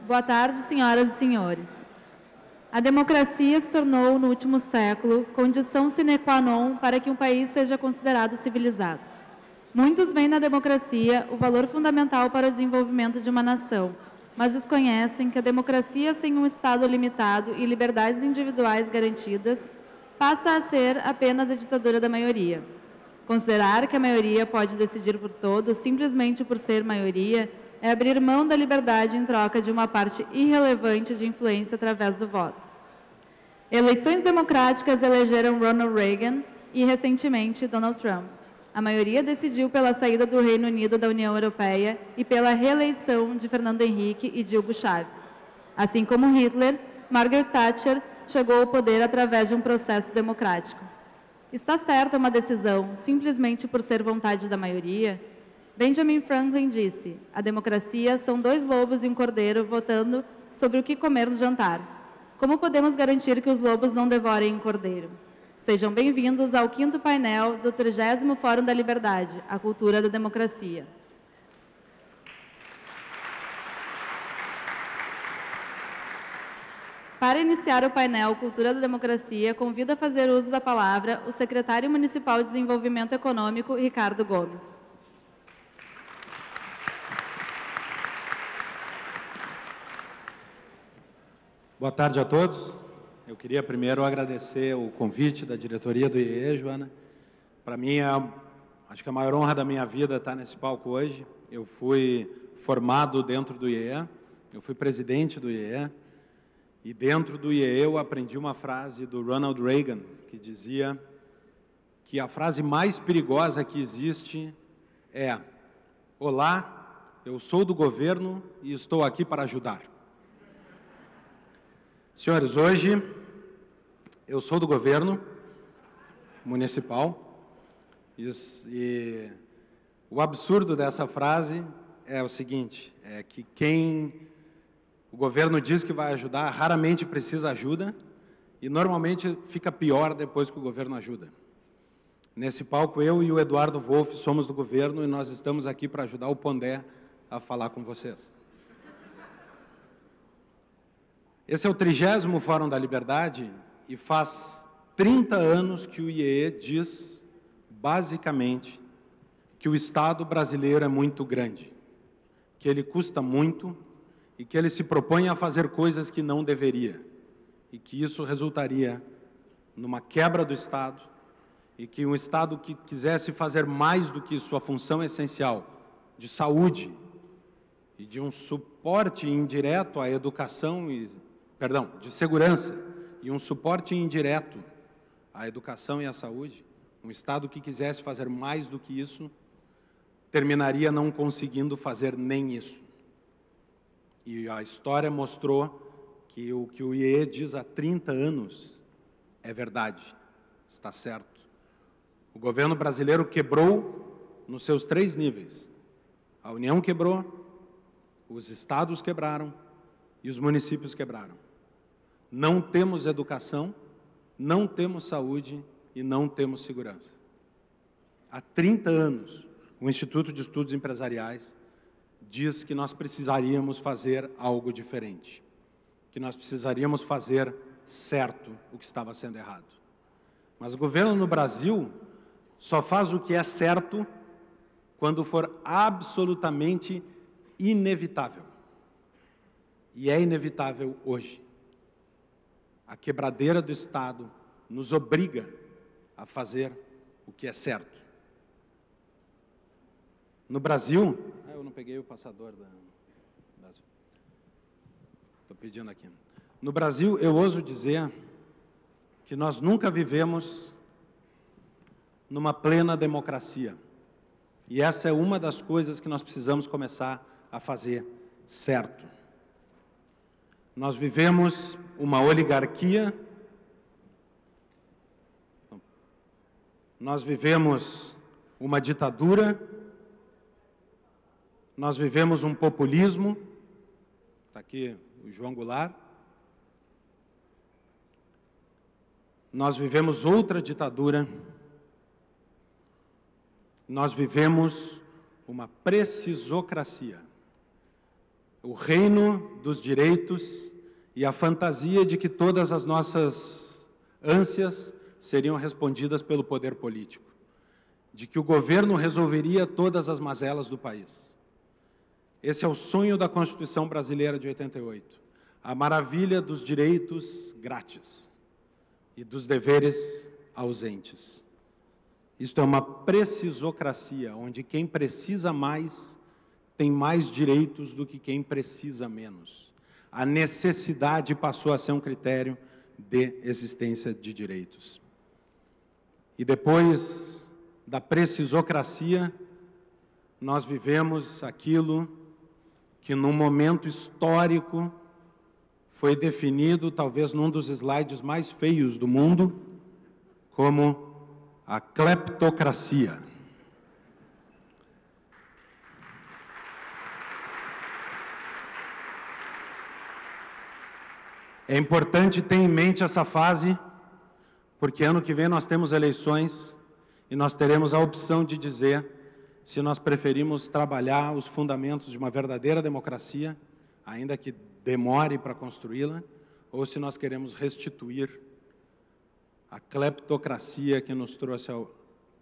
Boa tarde, senhoras e senhores. A democracia se tornou, no último século, condição sine qua non para que um país seja considerado civilizado. Muitos veem na democracia o valor fundamental para o desenvolvimento de uma nação, mas desconhecem que a democracia sem um Estado limitado e liberdades individuais garantidas passa a ser apenas a ditadura da maioria. Considerar que a maioria pode decidir por todos simplesmente por ser maioria é abrir mão da liberdade em troca de uma parte irrelevante de influência através do voto. Eleições democráticas elegeram Ronald Reagan e, recentemente, Donald Trump. A maioria decidiu pela saída do Reino Unido da União Europeia e pela reeleição de Fernando Henrique e de Hugo Chávez. Assim como Hitler, Margaret Thatcher chegou ao poder através de um processo democrático. Está certa uma decisão simplesmente por ser vontade da maioria? Benjamin Franklin disse: a democracia são 2 lobos e um cordeiro votando sobre o que comer no jantar. Como podemos garantir que os lobos não devorem o cordeiro? Sejam bem-vindos ao 5º painel do 30º Fórum da Liberdade, a cultura da democracia. Para iniciar o painel Cultura da Democracia, convido a fazer uso da palavra o secretário municipal de Desenvolvimento Econômico, Ricardo Gomes. Boa tarde a todos. Eu queria primeiro agradecer o convite da diretoria do IEE, Joana. Para mim, acho que a maior honra da minha vida estar nesse palco hoje. Eu fui formado dentro do IEE, eu fui presidente do IEE, e dentro do IEE eu aprendi uma frase do Ronald Reagan, que dizia que a frase mais perigosa que existe é: olá, eu sou do governo e estou aqui para ajudar. Senhores, hoje eu sou do governo municipal e o absurdo dessa frase é o seguinte, é que quem o governo diz que vai ajudar raramente precisa ajuda e normalmente fica pior depois que o governo ajuda. Nesse palco, eu e o Eduardo Wolff somos do governo e nós estamos aqui para ajudar o Pondé a falar com vocês. Esse é o 30º Fórum da Liberdade e faz 30 anos que o IEE diz, basicamente, que o Estado brasileiro é muito grande, que ele custa muito e que ele se propõe a fazer coisas que não deveria, e que isso resultaria numa quebra do Estado, e que um Estado que quisesse fazer mais do que sua função essencial de saúde e de um suporte indireto à educação, de segurança, e um suporte indireto à educação e à saúde, um Estado que quisesse fazer mais do que isso, terminaria não conseguindo fazer nem isso. E a história mostrou que o que o IEE diz há 30 anos é verdade, está certo. O governo brasileiro quebrou nos seus 3 níveis. A União quebrou, os estados quebraram e os municípios quebraram. Não temos educação, não temos saúde e não temos segurança. Há 30 anos, o Instituto de Estudos Empresariais diz que nós precisaríamos fazer algo diferente, que nós precisaríamos fazer certo o que estava sendo errado. Mas o governo no Brasil só faz o que é certo quando for absolutamente inevitável. E é inevitável hoje. A quebradeira do Estado nos obriga a fazer o que é certo. No Brasil, eu não peguei o passador estou pedindo aqui. No Brasil, eu ouso dizer que nós nunca vivemos numa plena democracia. E essa é uma das coisas que nós precisamos começar a fazer certo. Nós vivemos uma oligarquia, nós vivemos uma ditadura, nós vivemos um populismo, está aqui o João Goulart, nós vivemos outra ditadura, nós vivemos uma precisocracia. o reino dos direitos e a fantasia de que todas as nossas ânsias seriam respondidas pelo poder político, de que o governo resolveria todas as mazelas do país. Esse é o sonho da Constituição brasileira de 88, a maravilha dos direitos grátis e dos deveres ausentes. Isto é uma precisocracia, onde quem precisa mais tem mais direitos do que quem precisa menos. A necessidade passou a ser um critério de existência de direitos. E depois da precisocracia, nós vivemos aquilo que, num momento histórico, foi definido, talvez num dos slides mais feios do mundo, como a cleptocracia. É importante ter em mente essa fase, porque ano que vem nós temos eleições e nós teremos a opção de dizer se nós preferimos trabalhar os fundamentos de uma verdadeira democracia, ainda que demore para construí-la, ou se nós queremos restituir a cleptocracia que nos trouxe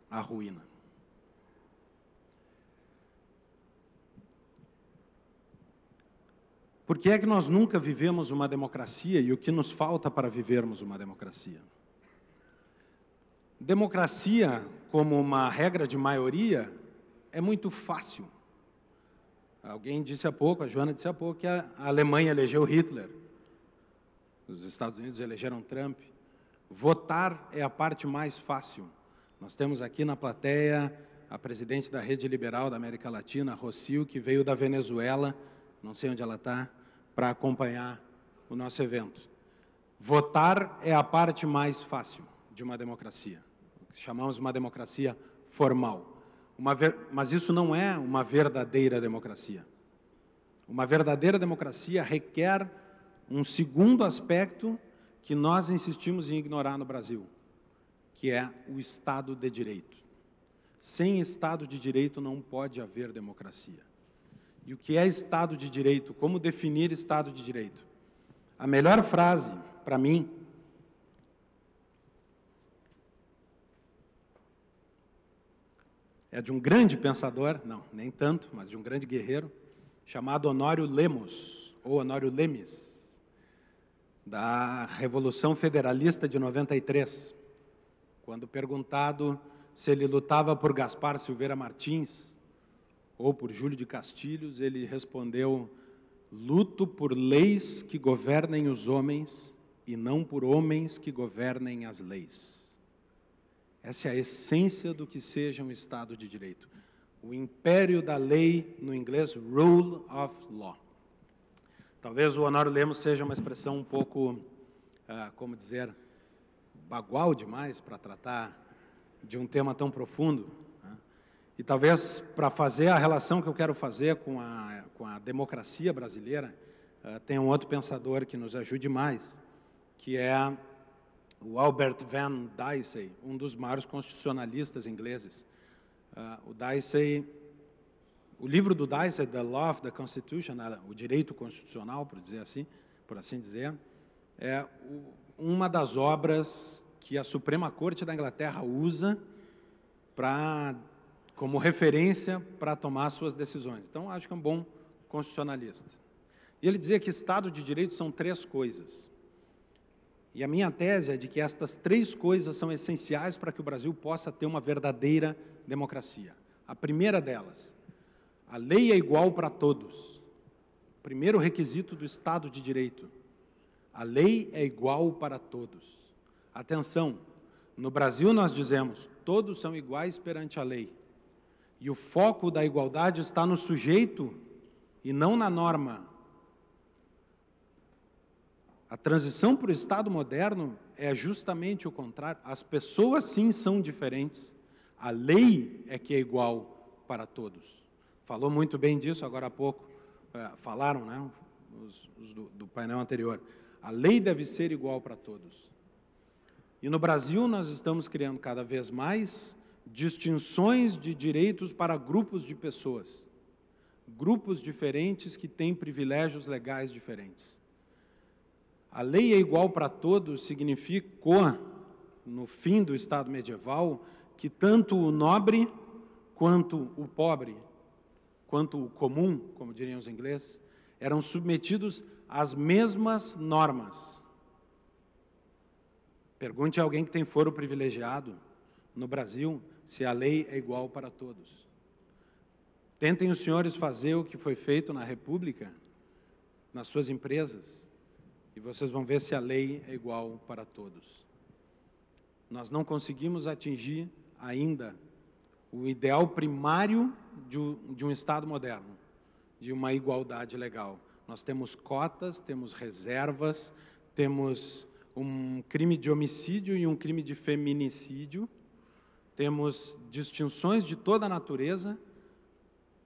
à ruína. Por que é que nós nunca vivemos uma democracia e o que nos falta para vivermos uma democracia? Democracia, como uma regra de maioria, é muito fácil. Alguém disse há pouco, a Joana disse há pouco, que a Alemanha elegeu Hitler, os Estados Unidos elegeram Trump. Votar é a parte mais fácil. Nós temos aqui na plateia a presidente da Rede Liberal da América Latina, Rocio, que veio da Venezuela, não sei onde ela está, para acompanhar o nosso evento. Votar é a parte mais fácil de uma democracia, o que chamamos uma democracia formal. Mas isso não é uma verdadeira democracia. Uma verdadeira democracia requer um segundo aspecto que nós insistimos em ignorar no Brasil, que é o Estado de Direito. Sem Estado de Direito não pode haver democracia. E o que é Estado de Direito? Como definir Estado de Direito? A melhor frase, para mim, é de um grande pensador, não, nem tanto, mas de um grande guerreiro, chamado Honório Lemos, ou Honório Lemes, da Revolução Federalista de 93, quando perguntado se ele lutava por Gaspar Silveira Martins ou por Júlio de Castilhos, ele respondeu: luto por leis que governem os homens e não por homens que governem as leis. Essa é a essência do que seja um Estado de Direito. O império da lei, no inglês, rule of law. Talvez o Honório Lemos seja uma expressão um pouco, como dizer, bagual demais para tratar de um tema tão profundo. Né? E talvez, para fazer a relação que eu quero fazer com a democracia brasileira, tem um outro pensador que nos ajude mais, que é o Albert Van Dicey, um dos maiores constitucionalistas ingleses. O Dicey, o livro do Dicey, The Law of the Constitution, o direito constitucional, por assim dizer, é uma das obras que a Suprema Corte da Inglaterra usa como referência para tomar suas decisões. Então, acho que é um bom constitucionalista. E ele dizia que Estado de Direito são 3 coisas. E a minha tese é de que estas 3 coisas são essenciais para que o Brasil possa ter uma verdadeira democracia. A primeira delas, a lei é igual para todos. Primeiro requisito do Estado de Direito. A lei é igual para todos. Atenção, no Brasil nós dizemos, todos são iguais perante a lei. E o foco da igualdade está no sujeito e não na norma. A transição para o Estado moderno é justamente o contrário. As pessoas, sim, são diferentes. A lei é que é igual para todos. Falou muito bem disso agora há pouco. Falaram, né, os do painel anterior. A lei deve ser igual para todos. E no Brasil nós estamos criando cada vez mais distinções de direitos para grupos de pessoas. grupos diferentes que têm privilégios legais diferentes. A lei é igual para todos significou, no fim do Estado medieval, que tanto o nobre quanto o pobre, quanto o comum, como diriam os ingleses, eram submetidos às mesmas normas. Pergunte a alguém que tem foro privilegiado no Brasil se a lei é igual para todos. Tentem os senhores fazer o que foi feito na República, nas suas empresas, e vocês vão ver se a lei é igual para todos. Nós não conseguimos atingir ainda o ideal primário de um Estado moderno, de uma igualdade legal. Nós temos cotas, temos reservas, temos um crime de homicídio e um crime de feminicídio, temos distinções de toda a natureza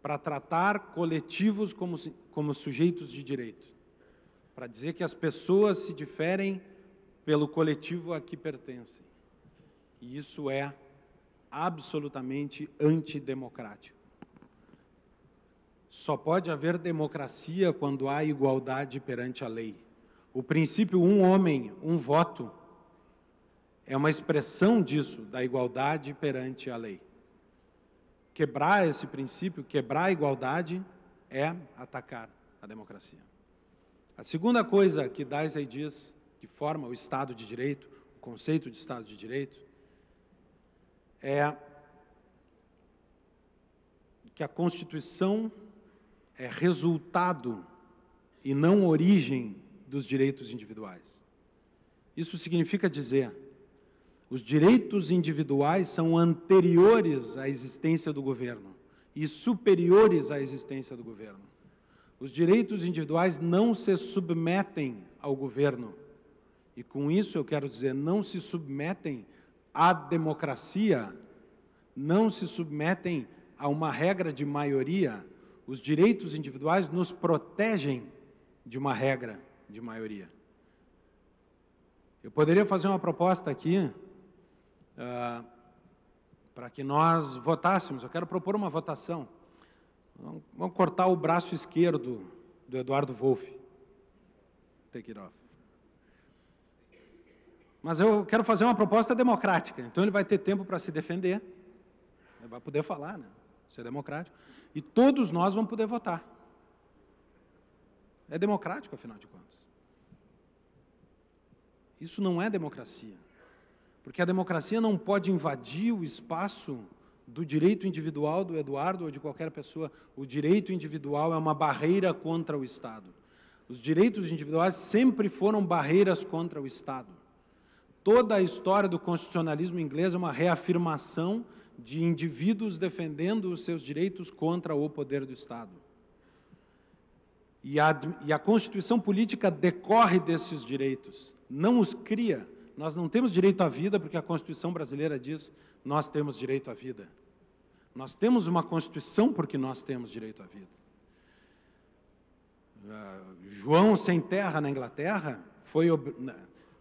para tratar coletivos como sujeitos de direito, para dizer que as pessoas se diferem pelo coletivo a que pertencem. E isso é absolutamente antidemocrático. Só pode haver democracia quando há igualdade perante a lei. O princípio um homem, um voto, é uma expressão disso, da igualdade perante a lei. Quebrar esse princípio, quebrar a igualdade, é atacar a democracia. A segunda coisa que Daisy diz, que forma o Estado de Direito, o conceito de Estado de Direito, é que a Constituição é resultado e não origem dos direitos individuais. Isso significa dizer, os direitos individuais são anteriores à existência do governo e superiores à existência do governo. Os direitos individuais não se submetem ao governo. E com isso eu quero dizer, não se submetem à democracia, não se submetem a uma regra de maioria. Os direitos individuais nos protegem de uma regra de maioria. Eu poderia fazer uma proposta aqui, para que nós votássemos. Eu quero propor uma votação. Vamos cortar o braço esquerdo do Eduardo Wolff. Take it off. Mas eu quero fazer uma proposta democrática. Então ele vai ter tempo para se defender. Ele vai poder falar, né? Isso é democrático. E todos nós vamos poder votar. É democrático, afinal de contas. Isso não é democracia. Porque a democracia não pode invadir o espaço do direito individual do Eduardo ou de qualquer pessoa. O direito individual é uma barreira contra o Estado. Os direitos individuais sempre foram barreiras contra o Estado. Toda a história do constitucionalismo inglês é uma reafirmação de indivíduos defendendo os seus direitos contra o poder do Estado. E a Constituição política decorre desses direitos, não os cria. Nós não temos direito à vida porque a Constituição brasileira diz nós temos direito à vida. Nós temos uma Constituição porque nós temos direito à vida. João sem terra na Inglaterra foi...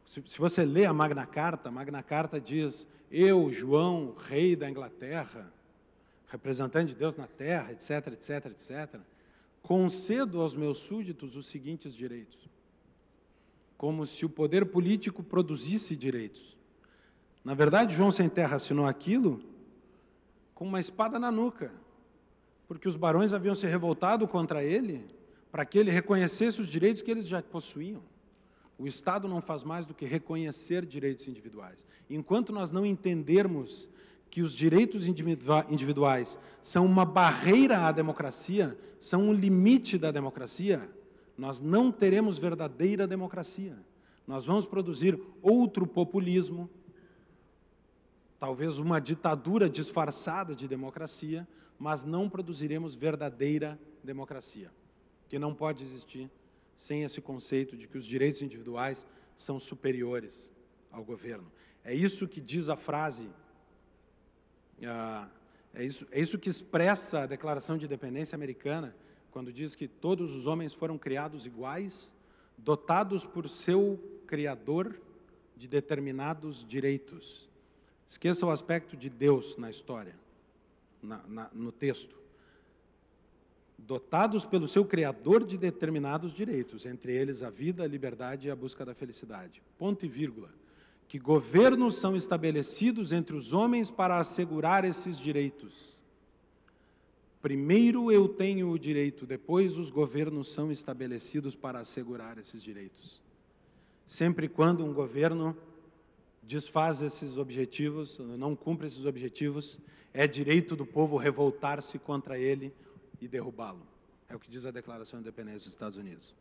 Se você lê a Magna Carta diz, eu, João, rei da Inglaterra, representante de Deus na terra, etc., etc., etc., concedo aos meus súditos os seguintes direitos. Como se o poder político produzisse direitos. Na verdade, João sem terra assinou aquilo com uma espada na nuca, porque os barões haviam se revoltado contra ele para que ele reconhecesse os direitos que eles já possuíam. O Estado não faz mais do que reconhecer direitos individuais. Enquanto nós não entendermos que os direitos individuais são uma barreira à democracia, são um limite da democracia, nós não teremos verdadeira democracia. Nós vamos produzir outro populismo, talvez uma ditadura disfarçada de democracia, mas não produziremos verdadeira democracia, que não pode existir sem esse conceito de que os direitos individuais são superiores ao governo. É isso que diz a frase, é isso que expressa a Declaração de Independência americana, quando diz que todos os homens foram criados iguais, dotados por seu Criador de determinados direitos. Esqueça o aspecto de Deus na história, no texto. dotados pelo seu Criador de determinados direitos, entre eles a vida, a liberdade e a busca da felicidade. Ponto e vírgula. Que governos são estabelecidos entre os homens para assegurar esses direitos. Primeiro eu tenho o direito, depois os governos são estabelecidos para assegurar esses direitos. Sempre e quando um governo desfaz esses objetivos, não cumpre esses objetivos, é direito do povo revoltar-se contra ele e derrubá-lo. É o que diz a Declaração de Independência dos Estados Unidos.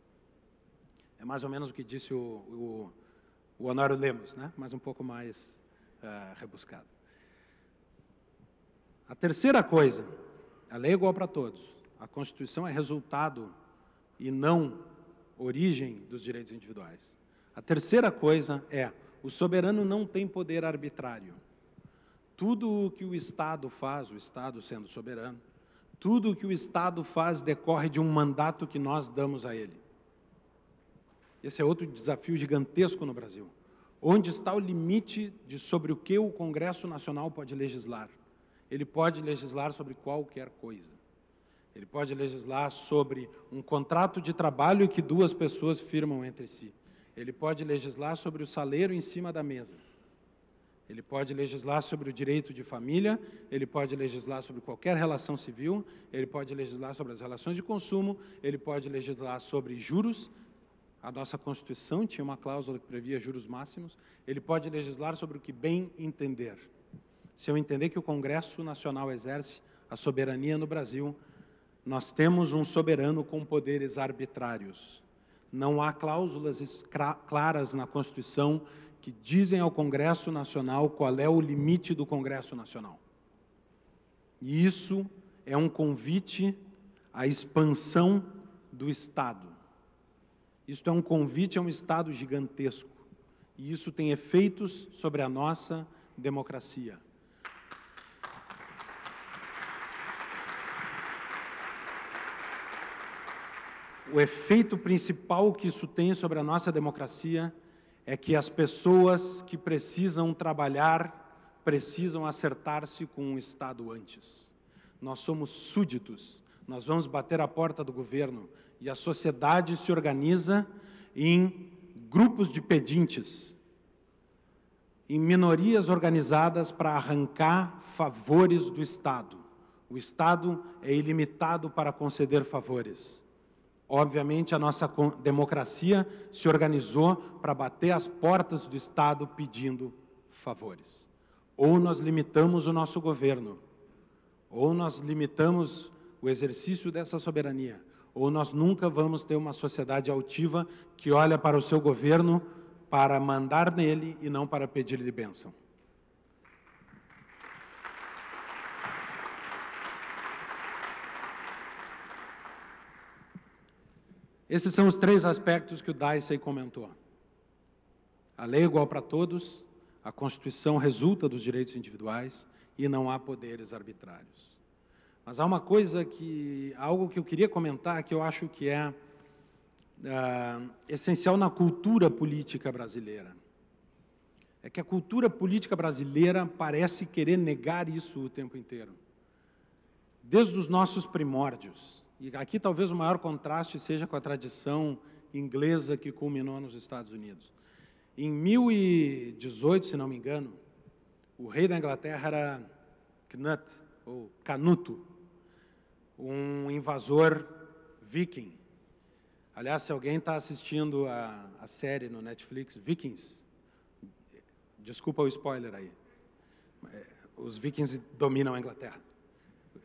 É mais ou menos o que disse o Honório Lemos, né? Mas um pouco mais rebuscado. A terceira coisa, a lei é igual para todos. A Constituição é resultado e não origem dos direitos individuais. A terceira coisa é, o soberano não tem poder arbitrário. Tudo o que o Estado faz, o Estado sendo soberano, tudo o que o Estado faz decorre de um mandato que nós damos a ele. Esse é outro desafio gigantesco no Brasil. Onde está o limite sobre o que o Congresso Nacional pode legislar? Ele pode legislar sobre qualquer coisa. Ele pode legislar sobre um contrato de trabalho que duas pessoas firmam entre si. Ele pode legislar sobre o salário em cima da mesa. Ele pode legislar sobre o direito de família, ele pode legislar sobre qualquer relação civil, ele pode legislar sobre as relações de consumo, ele pode legislar sobre juros. A nossa Constituição tinha uma cláusula que previa juros máximos. Ele pode legislar sobre o que bem entender. Se eu entender que o Congresso Nacional exerce a soberania no Brasil, nós temos um soberano com poderes arbitrários. Não há cláusulas claras na Constituição que dizem ao Congresso Nacional qual é o limite do Congresso Nacional. E isso é um convite à expansão do Estado. Isto é um convite a um Estado gigantesco. E isso tem efeitos sobre a nossa democracia. O efeito principal que isso tem sobre a nossa democracia é que as pessoas que precisam trabalhar precisam acertar-se com o Estado antes. Nós somos súditos, nós vamos bater a porta do governo e a sociedade se organiza em grupos de pedintes, em minorias organizadas para arrancar favores do Estado. O Estado é ilimitado para conceder favores. Obviamente, a nossa democracia se organizou para bater as portas do Estado pedindo favores. Ou nós limitamos o nosso governo, ou nós limitamos o exercício dessa soberania, ou nós nunca vamos ter uma sociedade altiva que olha para o seu governo para mandar nele e não para pedir-lhe bênção. Esses são os três aspectos que o Dicey comentou. A lei é igual para todos, a Constituição resulta dos direitos individuais e não há poderes arbitrários. Mas há uma coisa algo que eu queria comentar, que eu acho que é essencial na cultura política brasileira. É que a cultura política brasileira parece querer negar isso o tempo inteiro. Desde os nossos primórdios. E aqui talvez o maior contraste seja com a tradição inglesa que culminou nos Estados Unidos. Em 1018, se não me engano, o rei da Inglaterra era Knut, ou Canuto, um invasor viking. Aliás, se alguém está assistindo a série no Netflix, Vikings, desculpa o spoiler aí, os vikings dominam a Inglaterra.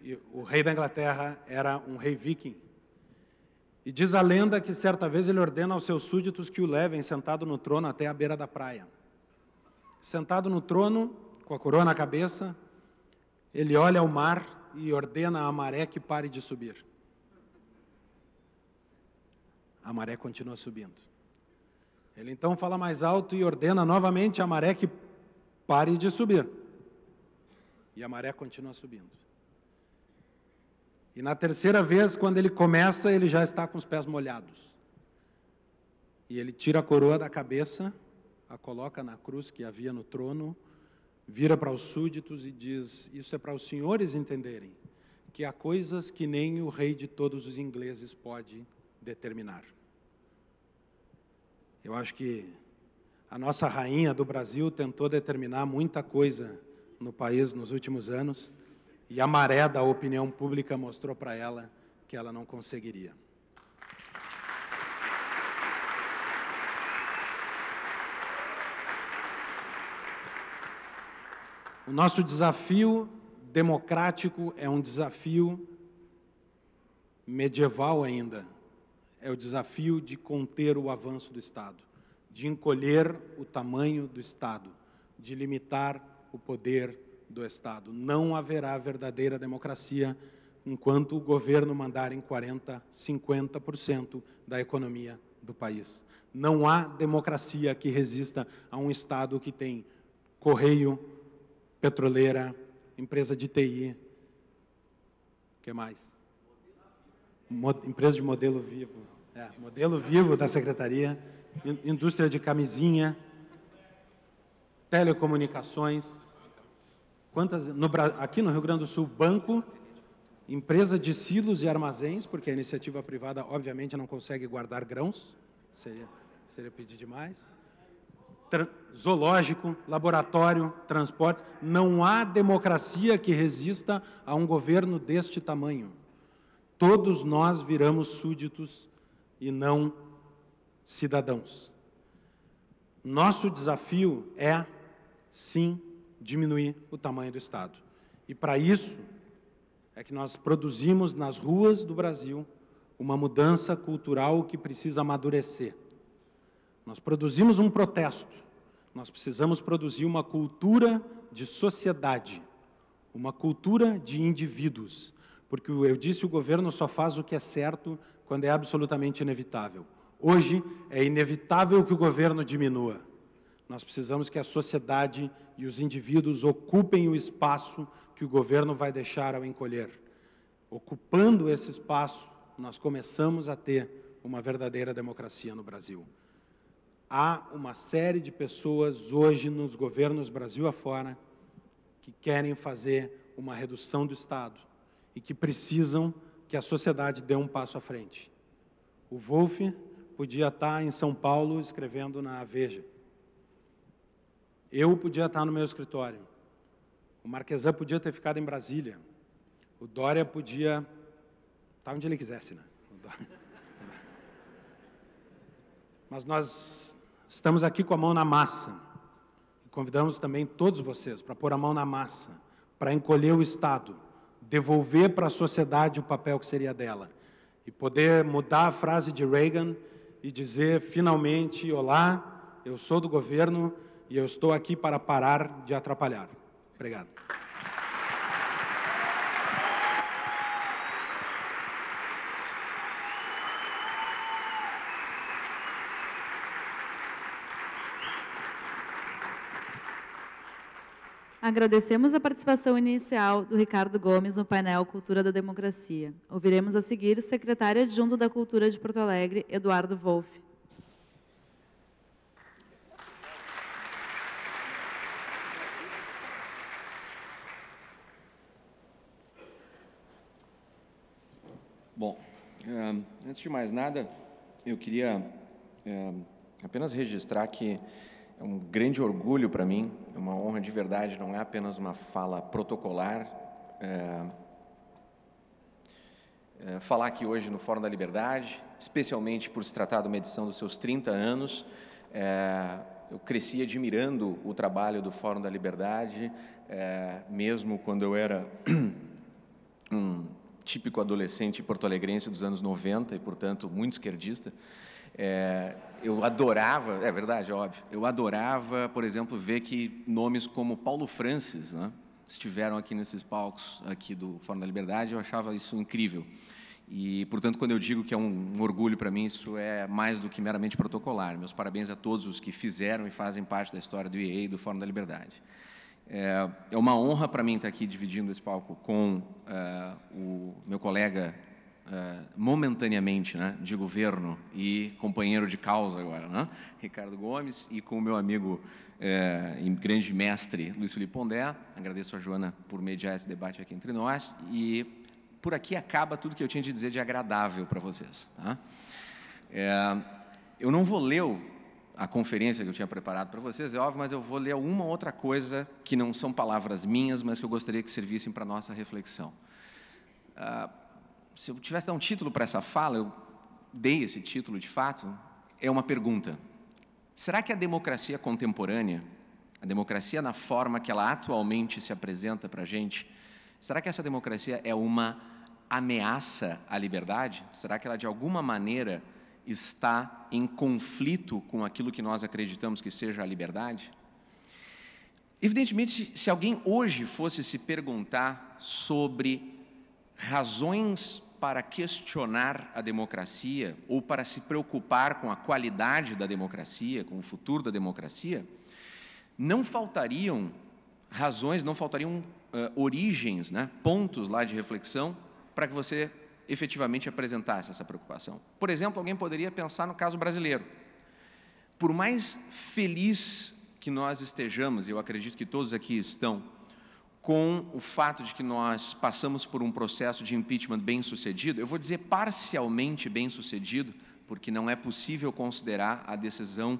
E o rei da Inglaterra era um rei viking. E diz a lenda que certa vez ele ordena aos seus súditos que o levem sentado no trono até a beira da praia. Sentado no trono, com a coroa na cabeça, ele olha ao mar e ordena à maré que pare de subir. A maré continua subindo. Ele então fala mais alto e ordena novamente à maré que pare de subir. E a maré continua subindo. E na terceira vez, quando ele começa, ele já está com os pés molhados. E ele tira a coroa da cabeça, a coloca na cruz que havia no trono, vira para os súditos e diz: isso é para os senhores entenderem que há coisas que nem o rei de todos os ingleses pode determinar. Eu acho que a nossa rainha do Brasil tentou determinar muita coisa no país nos últimos anos, e a maré da opinião pública mostrou para ela que ela não conseguiria. O nosso desafio democrático é um desafio medieval ainda. É o desafio de conter o avanço do Estado, de encolher o tamanho do Estado, de limitar o poder do Estado. Não haverá verdadeira democracia enquanto o governo mandar em 40%, 50% da economia do país. Não há democracia que resista a um Estado que tem correio, petroleira, empresa de TI, o que mais? Empresa de modelo vivo, modelo vivo da Secretaria, indústria de camisinha, telecomunicações, aqui no Rio Grande do Sul, banco, empresa de silos e armazéns, porque a iniciativa privada, obviamente, não consegue guardar grãos, seria pedir demais, zoológico, laboratório, transporte. Não há democracia que resista a um governo deste tamanho. Todos nós viramos súditos e não cidadãos. Nosso desafio é, sim, diminuir o tamanho do Estado. E, para isso, é que nós produzimos nas ruas do Brasil uma mudança cultural que precisa amadurecer. Nós produzimos um protesto, nós precisamos produzir uma cultura de sociedade, uma cultura de indivíduos, porque eu disse, o governo só faz o que é certo quando é absolutamente inevitável. Hoje é inevitável que o governo diminua. Nós precisamos que a sociedade e os indivíduos ocupem o espaço que o governo vai deixar ao encolher. Ocupando esse espaço, nós começamos a ter uma verdadeira democracia no Brasil. Há uma série de pessoas hoje nos governos Brasil afora que querem fazer uma redução do Estado e que precisam que a sociedade dê um passo à frente. O Wolf podia estar em São Paulo escrevendo na Veja. Eu podia estar no meu escritório. O Marquesan podia ter ficado em Brasília. O Dória podia estar onde ele quisesse, né? Mas nós estamos aqui com a mão na massa. E convidamos também todos vocês para pôr a mão na massa, para encolher o Estado, devolver para a sociedade o papel que seria dela e poder mudar a frase de Reagan e dizer, finalmente, olá, eu sou do governo e eu estou aqui para parar de atrapalhar. Obrigado. Agradecemos a participação inicial do Ricardo Gomes no painel Cultura da Democracia. Ouviremos a seguir o secretário adjunto da Cultura de Porto Alegre, Eduardo Wolff. Bom, antes de mais nada, eu queria apenas registrar que é um grande orgulho para mim, é uma honra de verdade, não é apenas uma fala protocolar. Falar aqui hoje no Fórum da Liberdade, especialmente por se tratar de uma edição dos seus 30 anos. Eu cresci admirando o trabalho do Fórum da Liberdade, mesmo quando eu era um típico adolescente porto-alegrense dos anos 90 e, portanto, muito esquerdista. Eu adorava, é verdade, óbvio, eu adorava, por exemplo, ver que nomes como Paulo Francis, né, estiveram aqui nesses palcos aqui do Fórum da Liberdade. Eu achava isso incrível. E, portanto, quando eu digo que é um orgulho para mim, isso é mais do que meramente protocolar. Meus parabéns a todos os que fizeram e fazem parte da história do IEA e do Fórum da Liberdade. É uma honra para mim estar aqui dividindo esse palco com o meu colega, momentaneamente, né, de governo e companheiro de causa agora, né, Ricardo Gomes, e com o meu amigo e grande mestre Luiz Felipe Pondé. Agradeço a Joana por mediar esse debate aqui entre nós e por aqui acaba tudo que eu tinha de dizer de agradável para vocês. Tá? Eu não vou ler a conferência que eu tinha preparado para vocês, é óbvio, mas eu vou ler uma outra coisa que não são palavras minhas, mas que eu gostaria que servissem para a nossa reflexão. Se eu tivesse dado um título para essa fala, eu dei esse título de fato, é uma pergunta. Será que a democracia contemporânea, a democracia na forma que ela atualmente se apresenta para a gente, será que essa democracia é uma ameaça à liberdade? Será que ela, de alguma maneira, está em conflito com aquilo que nós acreditamos que seja a liberdade? Evidentemente, se alguém hoje fosse se perguntar sobre razões para questionar a democracia ou para se preocupar com a qualidade da democracia, com o futuro da democracia, não faltariam razões, não faltariam origens, né, pontos lá de reflexão para que você efetivamente apresentasse essa preocupação. Por exemplo, alguém poderia pensar no caso brasileiro. Por mais feliz que nós estejamos, e eu acredito que todos aqui estão, com o fato de que nós passamos por um processo de impeachment bem-sucedido, eu vou dizer parcialmente bem-sucedido, porque não é possível considerar a decisão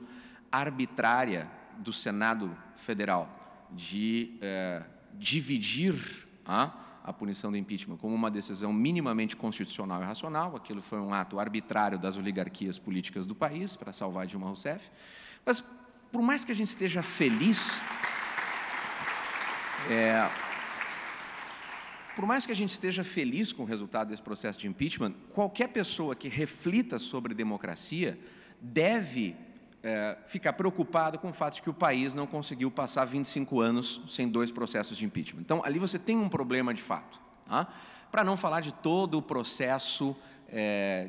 arbitrária do Senado Federal de dividir a punição do impeachment como uma decisão minimamente constitucional e racional. Aquilo foi um ato arbitrário das oligarquias políticas do país para salvar Dilma Rousseff. Mas, por mais que a gente esteja feliz, por mais que a gente esteja feliz com o resultado desse processo de impeachment, qualquer pessoa que reflita sobre democracia deve ficar preocupado com o fato de que o país não conseguiu passar 25 anos sem 2 processos de impeachment. Então, ali você tem um problema de fato. Tá? Para não falar de todo o processo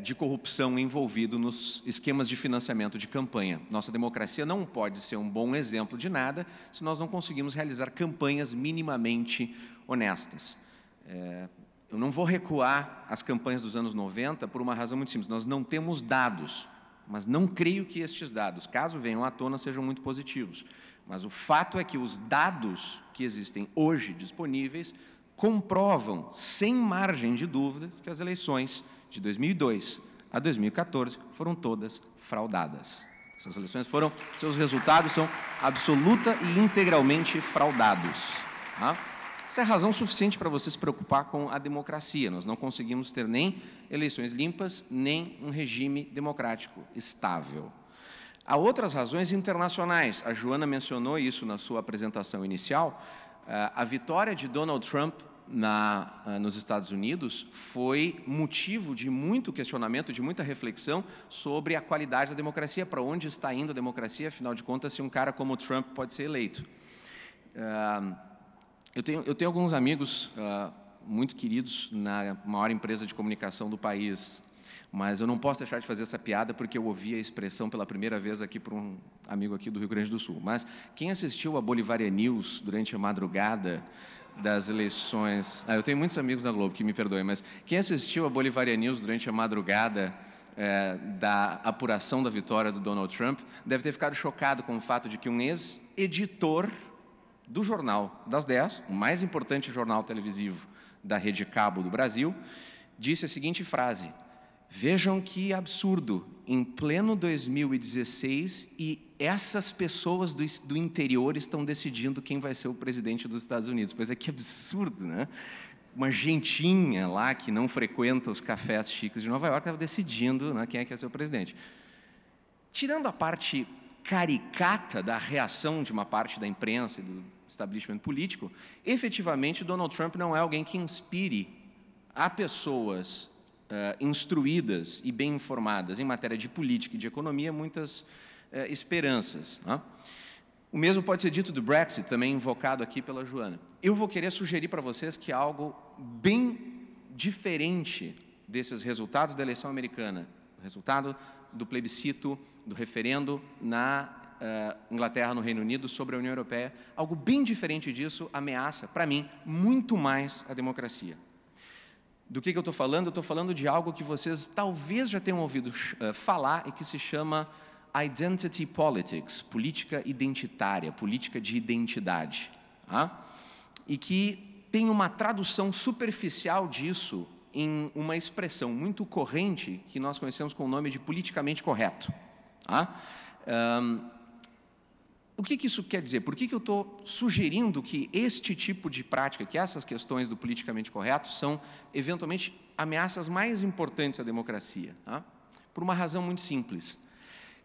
de corrupção envolvido nos esquemas de financiamento de campanha. Nossa democracia não pode ser um bom exemplo de nada se nós não conseguimos realizar campanhas minimamente honestas. Eu não vou recuar as campanhas dos anos 90 por uma razão muito simples. Nós não temos dados, mas não creio que estes dados, caso venham à tona, sejam muito positivos. Mas o fato é que os dados que existem hoje disponíveis comprovam, sem margem de dúvida, que as eleições de 2002 a 2014 foram todas fraudadas. Essas eleições seus resultados são absoluta e integralmente fraudados. Tá? Essa é a razão suficiente para você se preocupar com a democracia. Nós não conseguimos ter nem eleições limpas, nem um regime democrático estável. Há outras razões internacionais. A Joana mencionou isso na sua apresentação inicial. A vitória de Donald Trump nos Estados Unidos foi motivo de muito questionamento, de muita reflexão sobre a qualidade da democracia, para onde está indo a democracia, afinal de contas, se um cara como o Trump pode ser eleito. Eu tenho alguns amigos muito queridos na maior empresa de comunicação do país, mas eu não posso deixar de fazer essa piada porque eu ouvi a expressão pela primeira vez aqui por um amigo aqui do Rio Grande do Sul. Mas quem assistiu a Bolivarian News durante a madrugada das eleições... eu tenho muitos amigos na Globo, que me perdoem, mas quem assistiu a Bolivarian News durante a madrugada da apuração da vitória do Donald Trump deve ter ficado chocado com o fato de que um ex-editor do Jornal das 10, o mais importante jornal televisivo da rede cabo do Brasil, disse a seguinte frase: vejam que absurdo, em pleno 2016 e essas pessoas do interior estão decidindo quem vai ser o presidente dos Estados Unidos. Pois é, que absurdo, né? Uma gentinha lá que não frequenta os cafés chiques de Nova York estava decidindo, né, quem é que ia ser o presidente. Tirando a parte caricata da reação de uma parte da imprensa e do establishment político, efetivamente Donald Trump não é alguém que inspire a pessoas instruídas e bem informadas em matéria de política e de economia muitas esperanças. Né? O mesmo pode ser dito do Brexit, também invocado aqui pela Joana. Eu vou querer sugerir para vocês que algo bem diferente desses resultados da eleição americana, o resultado do plebiscito, do referendo na Inglaterra, no Reino Unido, sobre a União Europeia, algo bem diferente disso ameaça, para mim, muito mais a democracia. Do que eu estou falando? Eu estou falando de algo que vocês talvez já tenham ouvido falar e que se chama Identity Politics, política identitária, política de identidade. Tá? E que tem uma tradução superficial disso em uma expressão muito corrente que nós conhecemos com o nome de politicamente correto. Tá? O que isso quer dizer? Por que eu estou sugerindo que este tipo de prática, que essas questões do politicamente correto, são, eventualmente, ameaças mais importantes à democracia? Tá? Por uma razão muito simples.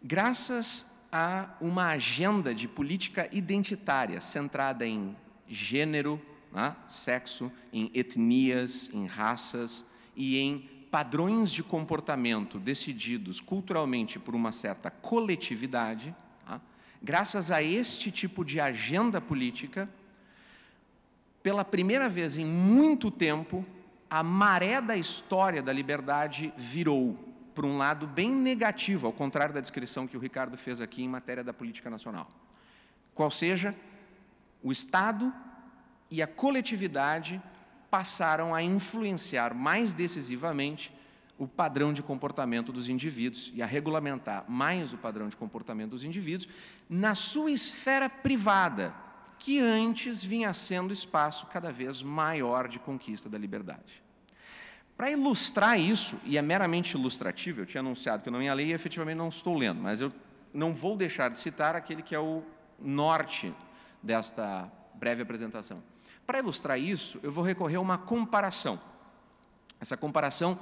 Graças a uma agenda de política identitária centrada em gênero, né, sexo, em etnias, em raças e em padrões de comportamento decididos culturalmente por uma certa coletividade, tá? Graças a este tipo de agenda política, pela primeira vez em muito tempo, a maré da história da liberdade virou por um lado bem negativo, ao contrário da descrição que o Ricardo fez aqui em matéria da política nacional. Qual seja, o Estado e a coletividade passaram a influenciar mais decisivamente o padrão de comportamento dos indivíduos e a regulamentar mais o padrão de comportamento dos indivíduos na sua esfera privada, que antes vinha sendo espaço cada vez maior de conquista da liberdade. Para ilustrar isso, e é meramente ilustrativo, eu tinha anunciado que eu não ia ler e efetivamente não estou lendo, mas eu não vou deixar de citar aquele que é o norte desta breve apresentação. Para ilustrar isso, eu vou recorrer a uma comparação. Essa comparação,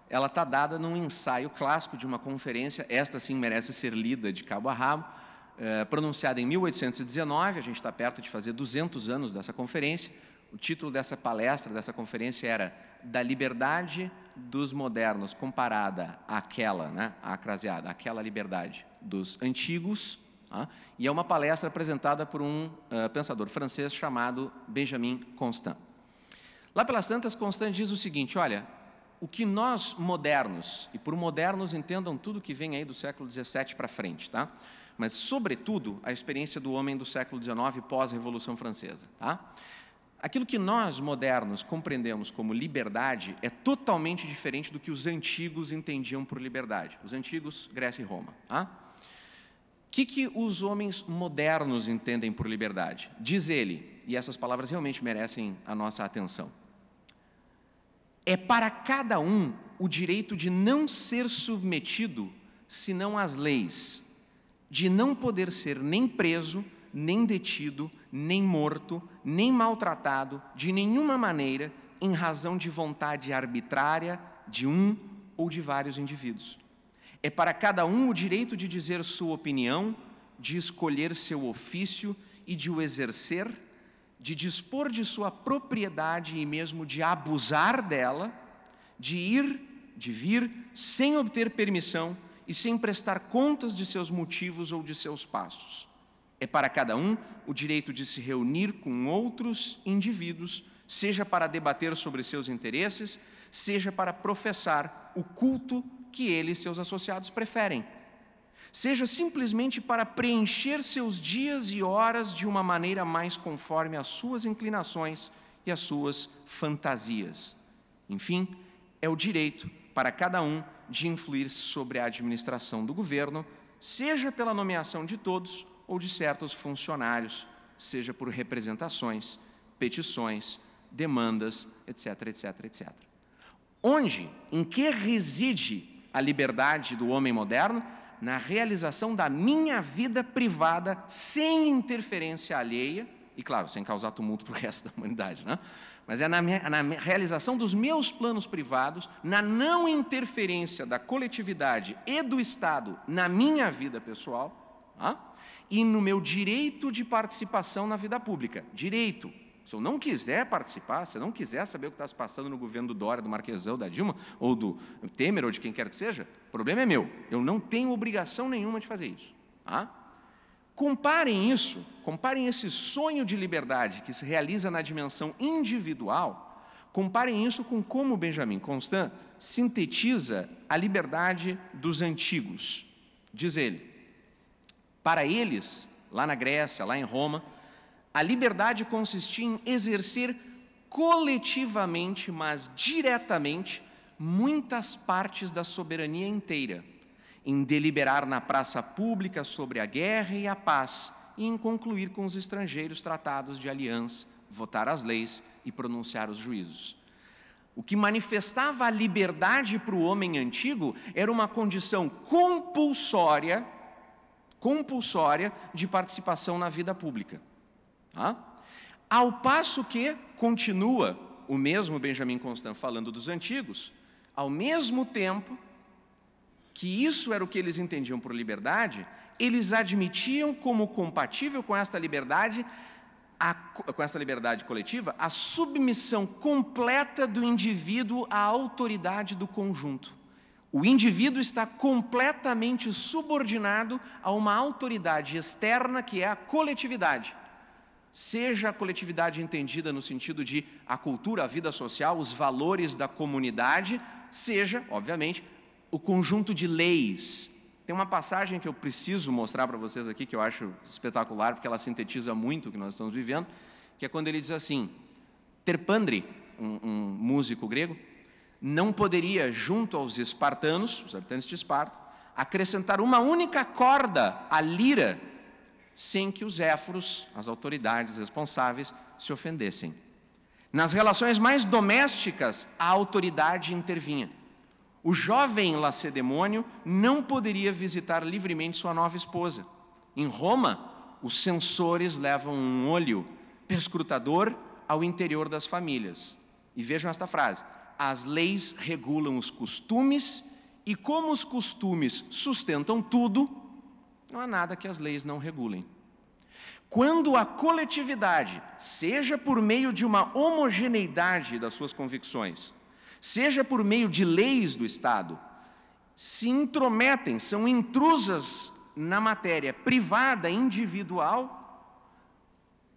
ela está dada num ensaio clássico de uma conferência, esta sim merece ser lida de cabo a rabo, pronunciada em 1819, a gente está perto de fazer 200 anos dessa conferência. O título dessa palestra, dessa conferência era Da Liberdade dos Modernos comparada àquela, né, àquela liberdade dos antigos. E é uma palestra apresentada por um pensador francês chamado Benjamin Constant. Lá pelas tantas, Constant diz o seguinte: olha, o que nós modernos, e por modernos entendam tudo que vem aí do século XVII para frente, tá? Mas, sobretudo, a experiência do homem do século XIX pós-Revolução Francesa. Tá? Aquilo que nós, modernos, compreendemos como liberdade é totalmente diferente do que os antigos entendiam por liberdade. Os antigos, Grécia e Roma. Tá? O que os homens modernos entendem por liberdade? Diz ele, e essas palavras realmente merecem a nossa atenção: é para cada um o direito de não ser submetido senão às leis, de não poder ser nem preso, nem detido, nem morto, nem maltratado, de nenhuma maneira, em razão de vontade arbitrária de um ou de vários indivíduos. É para cada um o direito de dizer sua opinião, de escolher seu ofício e de o exercer, de dispor de sua propriedade e mesmo de abusar dela, de ir, de vir, sem obter permissão e sem prestar contas de seus motivos ou de seus passos. É para cada um o direito de se reunir com outros indivíduos, seja para debater sobre seus interesses, seja para professar o culto que ele e seus associados preferem, seja simplesmente para preencher seus dias e horas de uma maneira mais conforme às suas inclinações e às suas fantasias. Enfim, é o direito para cada um de influir sobre a administração do governo, seja pela nomeação de todos ou de certos funcionários, seja por representações, petições, demandas, etc, etc, etc. Onde, em que reside a liberdade do homem moderno? Na realização da minha vida privada, sem interferência alheia, e claro, sem causar tumulto para o resto da humanidade, né? Mas é na realização dos meus planos privados, na não interferência da coletividade e do Estado na minha vida pessoal, e no meu direito de participação na vida pública. Direito. Se eu não quiser participar, se eu não quiser saber o que está se passando no governo do Dória, do Marquesão, da Dilma, ou do Temer, ou de quem quer que seja, o problema é meu. Eu não tenho obrigação nenhuma de fazer isso. Comparem isso, comparem esse sonho de liberdade que se realiza na dimensão individual, comparem isso com como Benjamin Constant sintetiza a liberdade dos antigos. Diz ele: para eles, lá na Grécia, lá em Roma, a liberdade consistia em exercer coletivamente, mas diretamente, muitas partes da soberania inteira, em deliberar na praça pública sobre a guerra e a paz, e em concluir com os estrangeiros tratados de aliança, votar as leis e pronunciar os juízos. O que manifestava a liberdade para o homem antigo era uma condição compulsória de participação na vida pública. Tá? Ao passo que continua o mesmo Benjamin Constant falando dos antigos, ao mesmo tempo que isso era o que eles entendiam por liberdade, eles admitiam como compatível com esta liberdade coletiva, a submissão completa do indivíduo à autoridade do conjunto. O indivíduo está completamente subordinado a uma autoridade externa que é a coletividade. Seja a coletividade entendida no sentido de a cultura, a vida social, os valores da comunidade, seja, obviamente, o conjunto de leis. Tem uma passagem que eu preciso mostrar para vocês aqui, que eu acho espetacular, porque ela sintetiza muito o que nós estamos vivendo, que é quando ele diz assim: Terpandre, um músico grego, não poderia, junto aos espartanos, os habitantes de Esparta, acrescentar uma única corda à lira, sem que os éforos, as autoridades responsáveis, se ofendessem. Nas relações mais domésticas, a autoridade intervinha. O jovem lacedemônio não poderia visitar livremente sua nova esposa. Em Roma, os censores levam um olho perscrutador ao interior das famílias. E vejam esta frase: as leis regulam os costumes, e como os costumes sustentam tudo, não há nada que as leis não regulem. Quando a coletividade, seja por meio de uma homogeneidade das suas convicções, seja por meio de leis do Estado, se intrometem, são intrusas na matéria privada, individual,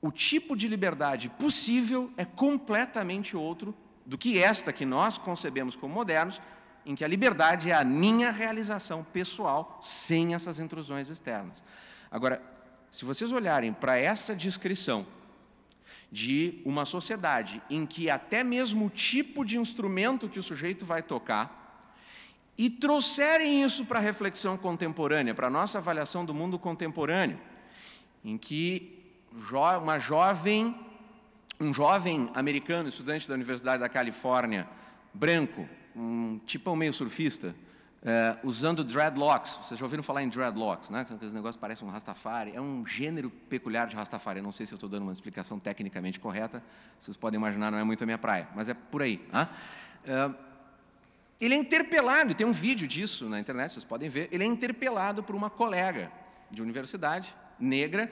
o tipo de liberdade possível é completamente outro do que esta que nós concebemos como modernos, em que a liberdade é a minha realização pessoal, sem essas intrusões externas. Agora, se vocês olharem para essa descrição de uma sociedade em que até mesmo o tipo de instrumento que o sujeito vai tocar, e trouxerem isso para a reflexão contemporânea, para a nossa avaliação do mundo contemporâneo, em que um jovem americano, estudante da Universidade da Califórnia, branco, um tipão meio surfista, usando dreadlocks. Vocês já ouviram falar em dreadlocks, né? Aqueles negócios parecem um Rastafari. É um gênero peculiar de Rastafari. Eu não sei se eu estou dando uma explicação tecnicamente correta. Vocês podem imaginar, não é muito a minha praia, mas é por aí. Ele é interpelado, e tem um vídeo disso na internet, vocês podem ver. Ele é interpelado por uma colega de universidade, negra,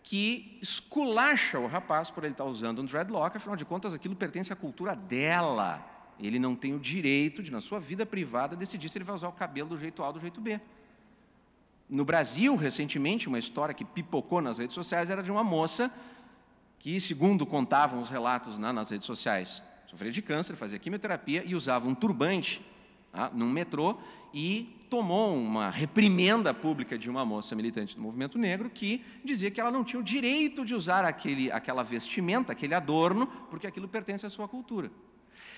que esculacha o rapaz por ele estar usando um dreadlock. Afinal de contas, aquilo pertence à cultura dela. Ele não tem o direito de, na sua vida privada, decidir se ele vai usar o cabelo do jeito A ou do jeito B. No Brasil, recentemente, uma história que pipocou nas redes sociais era de uma moça que, segundo contavam os relatos nas redes sociais, sofria de câncer, fazia quimioterapia e usava um turbante num metrô, e tomou uma reprimenda pública de uma moça militante do movimento negro que dizia que ela não tinha o direito de usar aquela vestimenta, aquele adorno, porque aquilo pertence à sua cultura.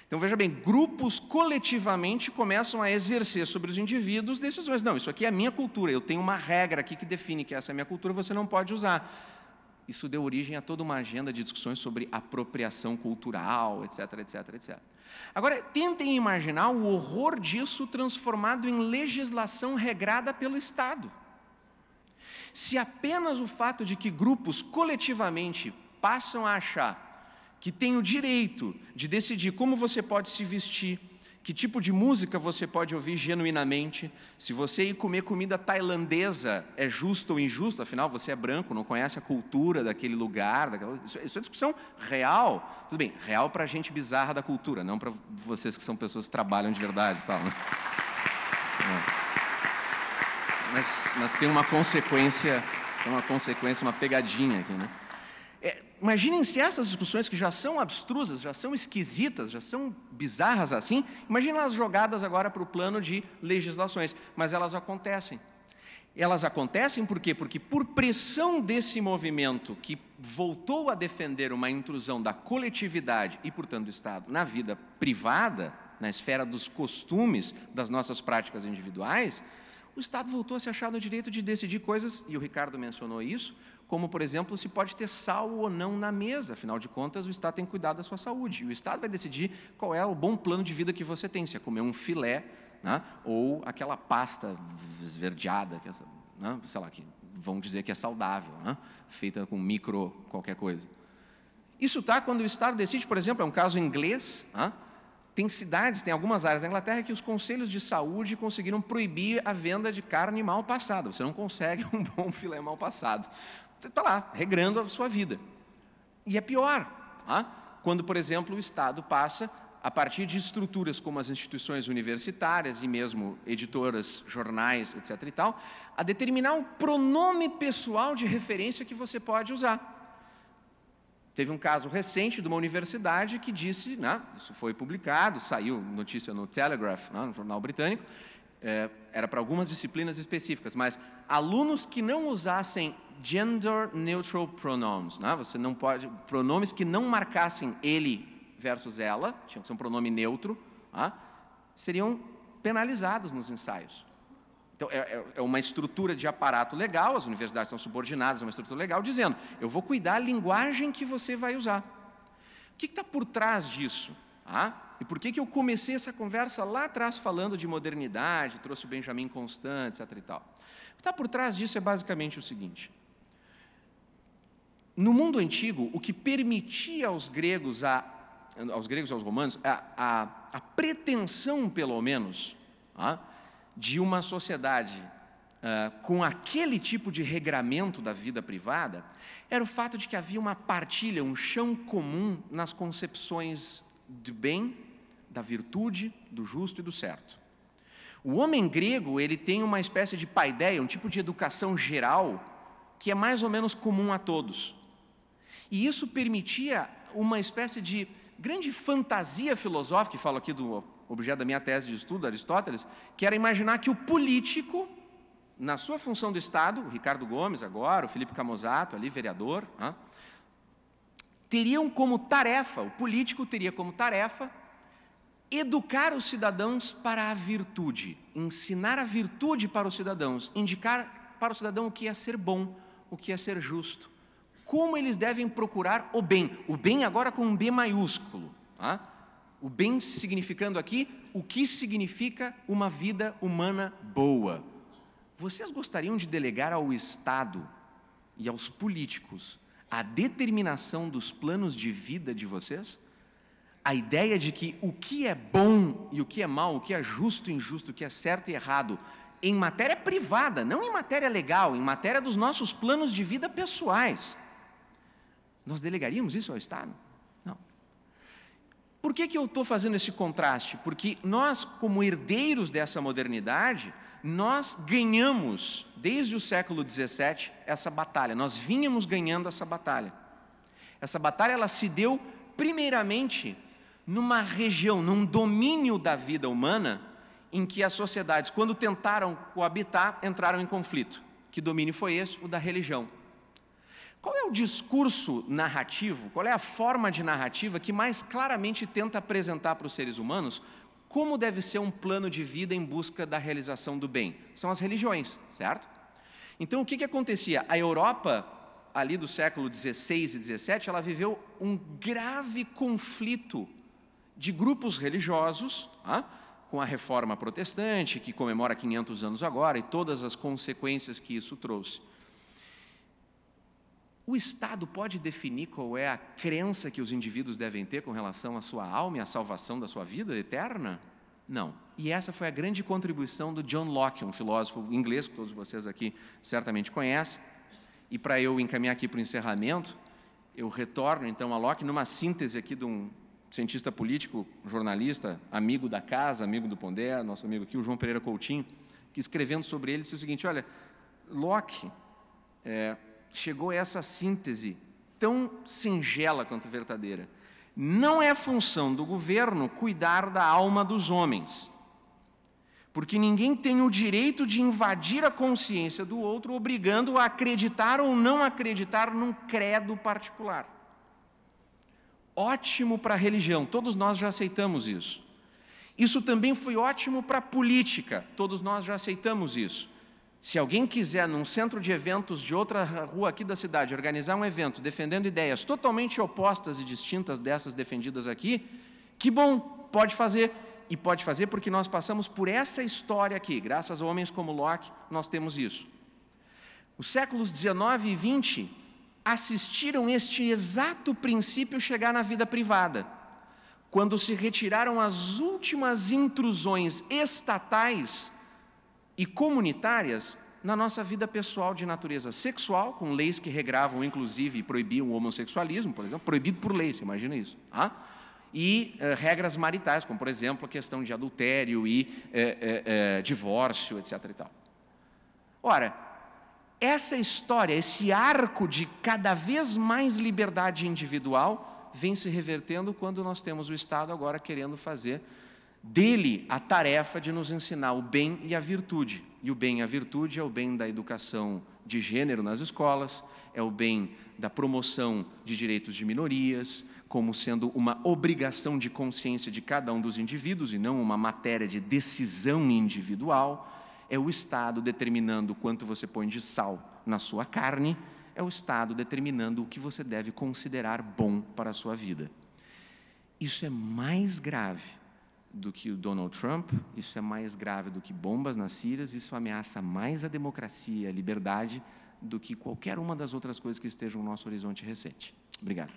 Então, veja bem, grupos coletivamente começam a exercer sobre os indivíduos decisões. Não, isso aqui é a minha cultura, eu tenho uma regra aqui que define que essa é a minha cultura, você não pode usar. Isso deu origem a toda uma agenda de discussões sobre apropriação cultural, etc, etc, etc. Agora, tentem imaginar o horror disso transformado em legislação regrada pelo Estado. Se apenas o fato de que grupos coletivamente passam a achar que tem o direito de decidir como você pode se vestir, que tipo de música você pode ouvir genuinamente, se você ir comer comida tailandesa é justo ou injusto, afinal você é branco, não conhece a cultura daquele lugar, isso é discussão real. Tudo bem, real para a gente bizarra da cultura, não para vocês que são pessoas que trabalham de verdade e tal, né? Mas tem uma consequência, uma pegadinha aqui, né? Imaginem se essas discussões que já são abstrusas, já são esquisitas, já são bizarras assim, imaginem elas jogadas agora para o plano de legislações, mas elas acontecem. Elas acontecem por quê? Porque por pressão desse movimento que voltou a defender uma intrusão da coletividade e, portanto, do Estado na vida privada, na esfera dos costumes, das nossas práticas individuais, o Estado voltou a se achar no direito de decidir coisas, e o Ricardo mencionou isso, como, por exemplo, se pode ter sal ou não na mesa. Afinal de contas, o Estado tem que cuidar da sua saúde. E o Estado vai decidir qual é o bom plano de vida que você tem, se é comer um filé, né, ou aquela pasta esverdeada, que né, sei lá, que vão dizer que é saudável, né, feita com micro qualquer coisa. Isso está quando o Estado decide, por exemplo, é um caso inglês, né, tem cidades, tem algumas áreas da Inglaterra que os conselhos de saúde conseguiram proibir a venda de carne mal passada. Você não consegue um bom filé mal passado. Você está lá, regrando a sua vida. E é pior, quando, por exemplo, o Estado passa, a partir de estruturas como as instituições universitárias e mesmo editoras, jornais, etc. e tal, a determinar um pronome pessoal de referência que você pode usar. Teve um caso recente de uma universidade que disse, né, isso foi publicado, saiu notícia no Telegraph, né, no jornal britânico, era para algumas disciplinas específicas, mas alunos que não usassem gender neutral pronouns, né, você não pode, pronomes que não marcassem ele versus ela, tinha que ser um pronome neutro, seriam penalizados nos ensaios. Então, é uma estrutura de aparato legal, as universidades são subordinadas a uma estrutura legal, dizendo, eu vou cuidar da linguagem que você vai usar. O que está por trás disso? E por que eu comecei essa conversa lá atrás falando de modernidade, trouxe o Benjamin Constant, etc. e tal? O que está por trás disso é basicamente o seguinte. No mundo antigo, o que permitia aos gregos e aos romanos, a pretensão, pelo menos, de uma sociedade com aquele tipo de regramento da vida privada, era o fato de que havia uma partilha, um chão comum nas concepções do bem, da virtude, do justo e do certo. O homem grego, ele tem uma espécie de paideia, um tipo de educação geral, que é mais ou menos comum a todos. E isso permitia uma espécie de grande fantasia filosófica, que falo aqui do objeto da minha tese de estudo, Aristóteles, que era imaginar que o político, na sua função do Estado, o Ricardo Gomes agora, o Felipe Camozato, ali vereador, teriam como tarefa, o político teria como tarefa, educar os cidadãos para a virtude, ensinar a virtude para os cidadãos, indicar para o cidadão o que é ser bom, o que é ser justo, como eles devem procurar o bem agora com um B maiúsculo, o bem significando aqui o que significa uma vida humana boa. Vocês gostariam de delegar ao Estado e aos políticos a determinação dos planos de vida de vocês? A ideia de que o que é bom e o que é mal, o que é justo e injusto, o que é certo e errado, em matéria privada, não em matéria legal, em matéria dos nossos planos de vida pessoais. Nós delegaríamos isso ao Estado? Não. Por que eu estou fazendo esse contraste? Porque nós, como herdeiros dessa modernidade, nós ganhamos, desde o século XVII, essa batalha. Nós vínhamos ganhando essa batalha. Essa batalha, ela se deu, primeiramente, numa região, num domínio da vida humana, em que as sociedades, quando tentaram coabitar, entraram em conflito. Que domínio foi esse? O da religião. Qual é o discurso narrativo, qual é a forma de narrativa que mais claramente tenta apresentar para os seres humanos como deve ser um plano de vida em busca da realização do bem? São as religiões, certo? Então, o que acontecia? A Europa, ali do século XVI e XVII, ela viveu um grave conflito de grupos religiosos, com a Reforma Protestante, que comemora 500 anos agora, e todas as consequências que isso trouxe. O Estado pode definir qual é a crença que os indivíduos devem ter com relação à sua alma e à salvação da sua vida eterna? Não. E essa foi a grande contribuição do John Locke, um filósofo inglês que todos vocês aqui certamente conhecem. E para eu encaminhar aqui para o encerramento, eu retorno então a Locke numa síntese aqui de um cientista político, jornalista, amigo da casa, amigo do Pondé, nosso amigo aqui, o João Pereira Coutinho, que escrevendo sobre ele disse o seguinte: olha, Locke chegou a essa síntese tão singela quanto verdadeira. Não é função do governo cuidar da alma dos homens, porque ninguém tem o direito de invadir a consciência do outro, obrigando-o a acreditar ou não acreditar num credo particular. Ótimo para a religião, todos nós já aceitamos isso. Isso também foi ótimo para a política, todos nós já aceitamos isso. Se alguém quiser, num centro de eventos de outra rua aqui da cidade, organizar um evento defendendo ideias totalmente opostas e distintas dessas defendidas aqui, que bom, pode fazer. E pode fazer porque nós passamos por essa história aqui. Graças a homens como Locke, nós temos isso. Os séculos 19 e 20 assistiram este exato princípio chegar na vida privada, quando se retiraram as últimas intrusões estatais e comunitárias na nossa vida pessoal de natureza sexual, com leis que regravam, inclusive, e proibiam o homossexualismo, por exemplo, proibido por lei, você imagina isso? E regras maritais, como, por exemplo, a questão de adultério e divórcio, etc. e tal. Ora, essa história, esse arco de cada vez mais liberdade individual, vem se revertendo quando nós temos o Estado agora querendo fazer dele a tarefa de nos ensinar o bem e a virtude. E o bem e a virtude é o bem da educação de gênero nas escolas, é o bem da promoção de direitos de minorias, como sendo uma obrigação de consciência de cada um dos indivíduos e não uma matéria de decisão individual. É o Estado determinando quanto você põe de sal na sua carne, é o Estado determinando o que você deve considerar bom para a sua vida. Isso é mais grave do que o Donald Trump, isso é mais grave do que bombas nas Sírias, isso ameaça mais a democracia e a liberdade do que qualquer uma das outras coisas que estejam no nosso horizonte recente. Obrigado.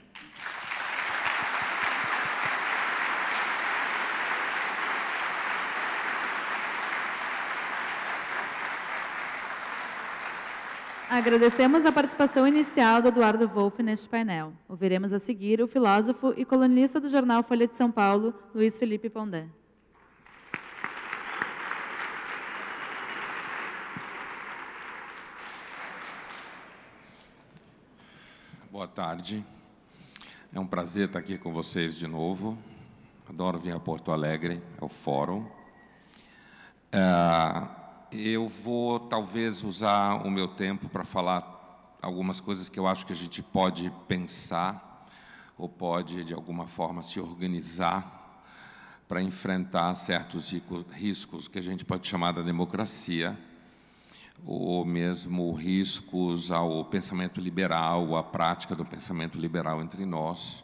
Agradecemos a participação inicial do Eduardo Wolff neste painel. Ouviremos a seguir o filósofo e colunista do jornal Folha de São Paulo, Luiz Felipe Pondé. Boa tarde. É um prazer estar aqui com vocês de novo. Adoro vir a Porto Alegre, ao Fórum. Eu vou, talvez, usar o meu tempo para falar algumas coisas que eu acho que a gente pode pensar ou pode, de alguma forma, se organizar para enfrentar certos riscos que a gente pode chamar da democracia, ou mesmo riscos ao pensamento liberal, à prática do pensamento liberal entre nós.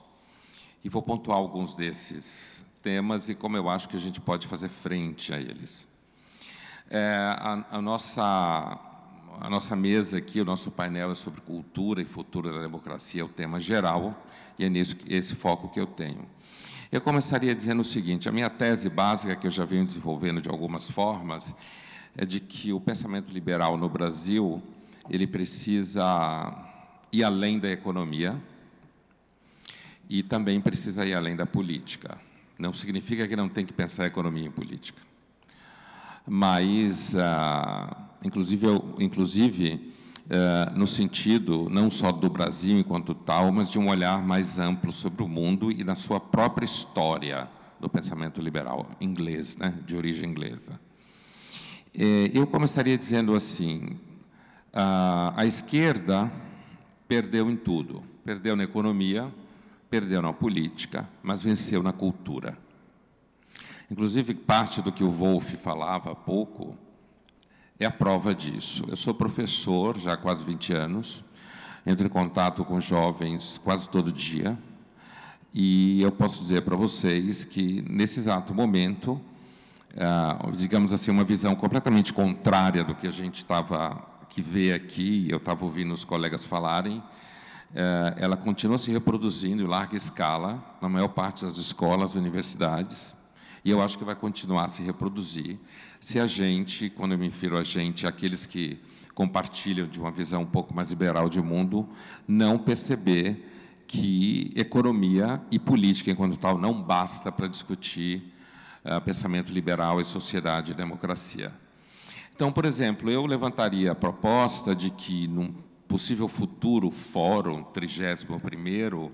E vou pontuar alguns desses temas e como eu acho que a gente pode fazer frente a eles. A nossa mesa aqui, o nosso painel é sobre cultura e futuro da democracia, é o tema geral, e é esse foco que eu tenho. Eu começaria dizendo o seguinte: a minha tese básica, que eu já venho desenvolvendo de algumas formas, é de que o pensamento liberal no Brasil, ele precisa ir além da economia e também precisa ir além da política. Não significa que não tem que pensar economia e política. Mas, inclusive no sentido não só do Brasil enquanto tal, mas de um olhar mais amplo sobre o mundo e na sua própria história do pensamento liberal inglês, né, de origem inglesa. Eu começaria dizendo assim: a esquerda perdeu em tudo, perdeu na economia, perdeu na política, mas venceu na cultura. Inclusive, parte do que o Wolff falava há pouco é a prova disso. Eu sou professor já há quase 20 anos, entro em contato com jovens quase todo dia, e eu posso dizer para vocês que, nesse exato momento, digamos assim, uma visão completamente contrária do que a gente que vê aqui, eu estava ouvindo os colegas falarem, ela continua se reproduzindo em larga escala na maior parte das escolas e universidades, e eu acho que vai continuar a se reproduzir se a gente, quando eu me refiro a gente, aqueles que compartilham de uma visão um pouco mais liberal de mundo, não perceber que economia e política, enquanto tal, não basta para discutir pensamento liberal e sociedade e democracia. Então, por exemplo, eu levantaria a proposta de que, num possível futuro fórum, 31º,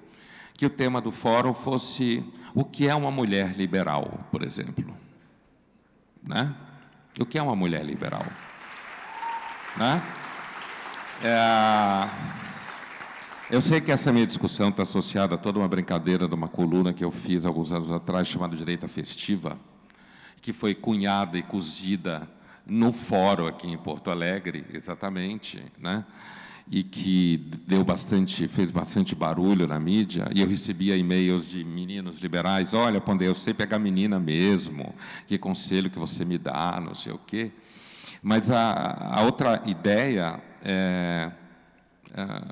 que o tema do fórum fosse o que é uma mulher liberal, por exemplo. Né? O que é uma mulher liberal? Né? Eu sei que essa minha discussão está associada a toda uma brincadeira de uma coluna que eu fiz alguns anos atrás, chamada Direita Festiva, que foi cunhada e cozida no fórum aqui em Porto Alegre, exatamente, né? E que fez bastante barulho na mídia, e eu recebia e-mails de meninos liberais: olha, Pondé, eu sei pegar menina mesmo, que conselho que você me dá, não sei o quê. Mas a outra ideia é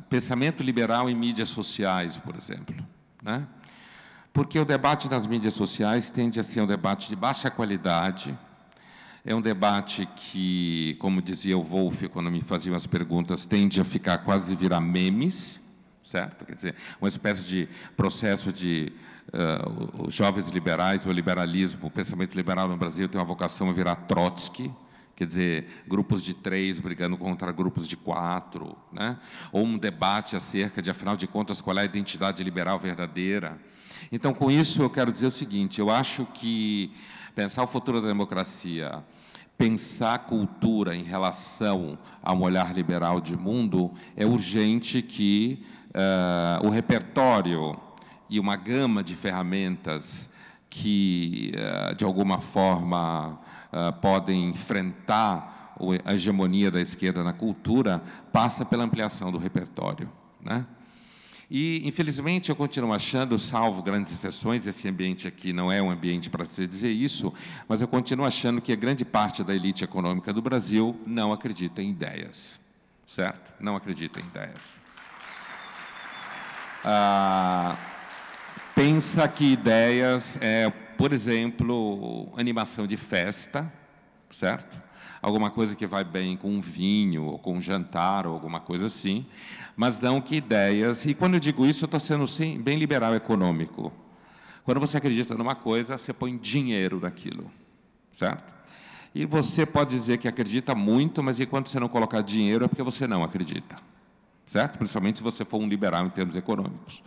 pensamento liberal em mídias sociais, por exemplo, né? Porque o debate nas mídias sociais tende a ser um debate de baixa qualidade, é um debate que, como dizia o Wolff quando me faziam as perguntas, tende a ficar quase virar memes, certo? Quer dizer, uma espécie de processo de os jovens liberais, o liberalismo, o pensamento liberal no Brasil tem uma vocação a virar Trotsky, quer dizer, grupos de 3 brigando contra grupos de 4, né? Ou um debate acerca de, afinal de contas, qual é a identidade liberal verdadeira. Então, com isso, eu quero dizer o seguinte: eu acho que pensar o futuro da democracia, pensar a cultura em relação a um olhar liberal de mundo, é urgente que o repertório e uma gama de ferramentas que, de alguma forma, podem enfrentar a hegemonia da esquerda na cultura, passa pela ampliação do repertório, né? E, infelizmente, eu continuo achando, salvo grandes exceções, esse ambiente aqui não é um ambiente para se dizer isso, mas eu continuo achando que a grande parte da elite econômica do Brasil não acredita em ideias, certo? Não acredita em ideias. Pensa que ideias é, por exemplo, animação de festa, certo? Alguma coisa que vai bem com um vinho, ou com um jantar, ou alguma coisa assim, mas não que ideias... E quando eu digo isso, eu estou sendo, sim, bem liberal econômico. Quando você acredita numa coisa, você põe dinheiro naquilo, certo? E você pode dizer que acredita muito, mas enquanto você não colocar dinheiro, é porque você não acredita, certo? Principalmente se você for um liberal em termos econômicos.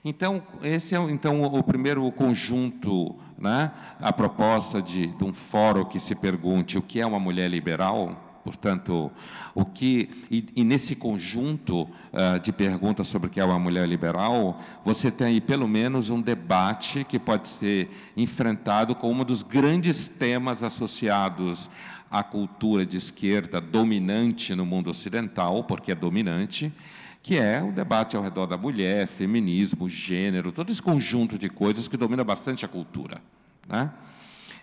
Então, esse é o primeiro conjunto, né? A proposta de um fórum que se pergunte o que é uma mulher liberal. Portanto, e nesse conjunto de perguntas sobre o que é uma mulher liberal, você tem aí pelo menos um debate que pode ser enfrentado com um dos grandes temas associados à cultura de esquerda dominante no mundo ocidental, porque é dominante, que é o debate ao redor da mulher, feminismo, gênero, todo esse conjunto de coisas que domina bastante a cultura, né?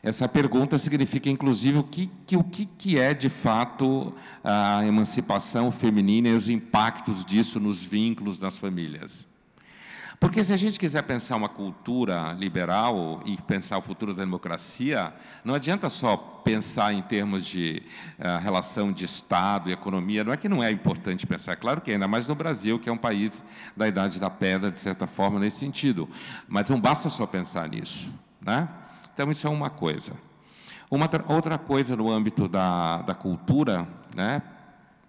Essa pergunta significa, inclusive, o que é, de fato, a emancipação feminina e os impactos disso nos vínculos das famílias. Porque, se a gente quiser pensar uma cultura liberal e pensar o futuro da democracia, não adianta só pensar em termos de relação de Estado e economia. Não é que não é importante pensar, claro que é, ainda mais no Brasil, que é um país da Idade da Pedra, de certa forma, nesse sentido. Mas não basta só pensar nisso, né? Então, isso é uma coisa. Outra coisa no âmbito da cultura, né,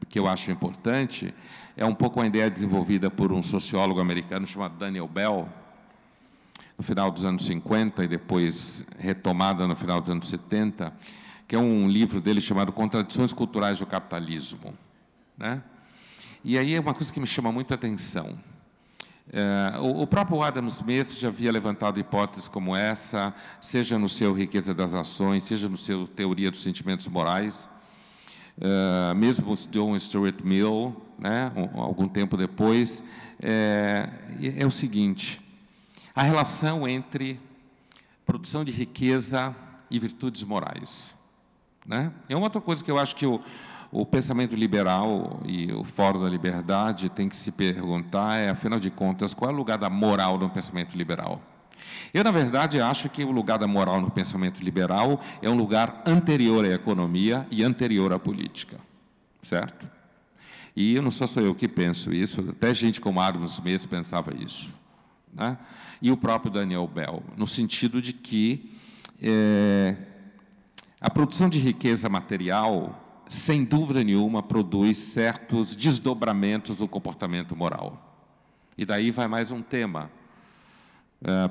que eu acho importante, é um pouco uma ideia desenvolvida por um sociólogo americano chamado Daniel Bell, no final dos anos 50 e depois retomada no final dos anos 70, que é um livro dele chamado Contradições Culturais do Capitalismo, né? E aí é uma coisa que me chama muito a atenção. O próprio Adam Smith já havia levantado hipóteses como essa, seja no seu Riqueza das Ações, seja no seu Teoria dos Sentimentos Morais, mesmo John Stuart Mill, né, algum tempo depois, é o seguinte: a relação entre produção de riqueza e virtudes morais, né? É uma outra coisa que eu acho que o pensamento liberal e o Fórum da Liberdade tem que se perguntar afinal de contas, qual é o lugar da moral no pensamento liberal? Eu, na verdade, acho que o lugar da moral no pensamento liberal é um lugar anterior à economia e anterior à política, certo? E não sou só eu que penso isso, até gente como Adam Smith pensava isso, né? E o próprio Daniel Bell, no sentido de que a produção de riqueza material, sem dúvida nenhuma, produz certos desdobramentos do comportamento moral. E daí vai mais um tema: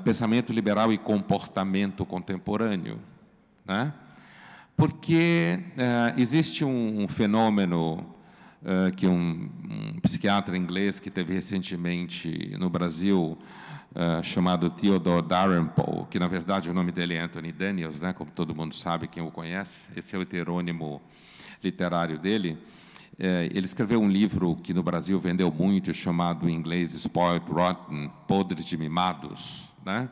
pensamento liberal e comportamento contemporâneo, né? Porque existe um fenômeno que um psiquiatra inglês que teve recentemente no Brasil, chamado Theodore Dalrymple, que na verdade o nome dele é Anthony Daniels, né, como todo mundo sabe, quem o conhece, esse é o heterônimo literário dele. Ele escreveu um livro que no Brasil vendeu muito, chamado em inglês Spoiled Rotten, Podres de Mimados, né?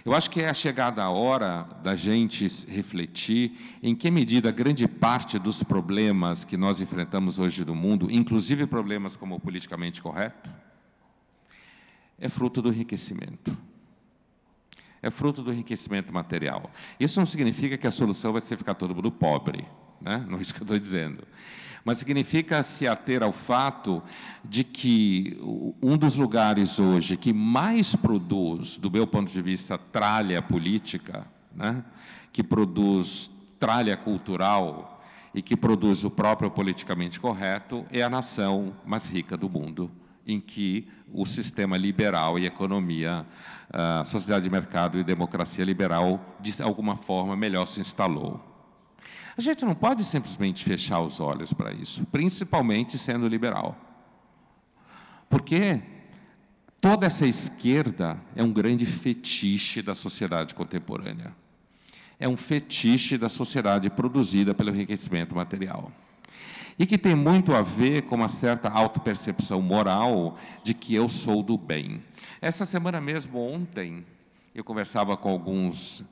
Eu acho que é a chegada a hora da gente refletir em que medida grande parte dos problemas que nós enfrentamos hoje no mundo, inclusive problemas como o politicamente correto, é fruto do enriquecimento. É fruto do enriquecimento material. Isso não significa que a solução vai ser ficar todo mundo pobre, né? Não é isso que eu estou dizendo. Mas significa se ater ao fato de que um dos lugares hoje que mais produz, do meu ponto de vista, tralha política, né, que produz tralha cultural e que produz o próprio politicamente correto, é a nação mais rica do mundo, em que o sistema liberal e economia, sociedade de mercado e democracia liberal, de alguma forma, melhor se instalou. A gente não pode simplesmente fechar os olhos para isso, principalmente sendo liberal. Porque toda essa esquerda é um grande fetiche da sociedade contemporânea. É um fetiche da sociedade produzida pelo enriquecimento material. E que tem muito a ver com uma certa autopercepção moral de que eu sou do bem. Essa semana mesmo, ontem, eu conversava com alguns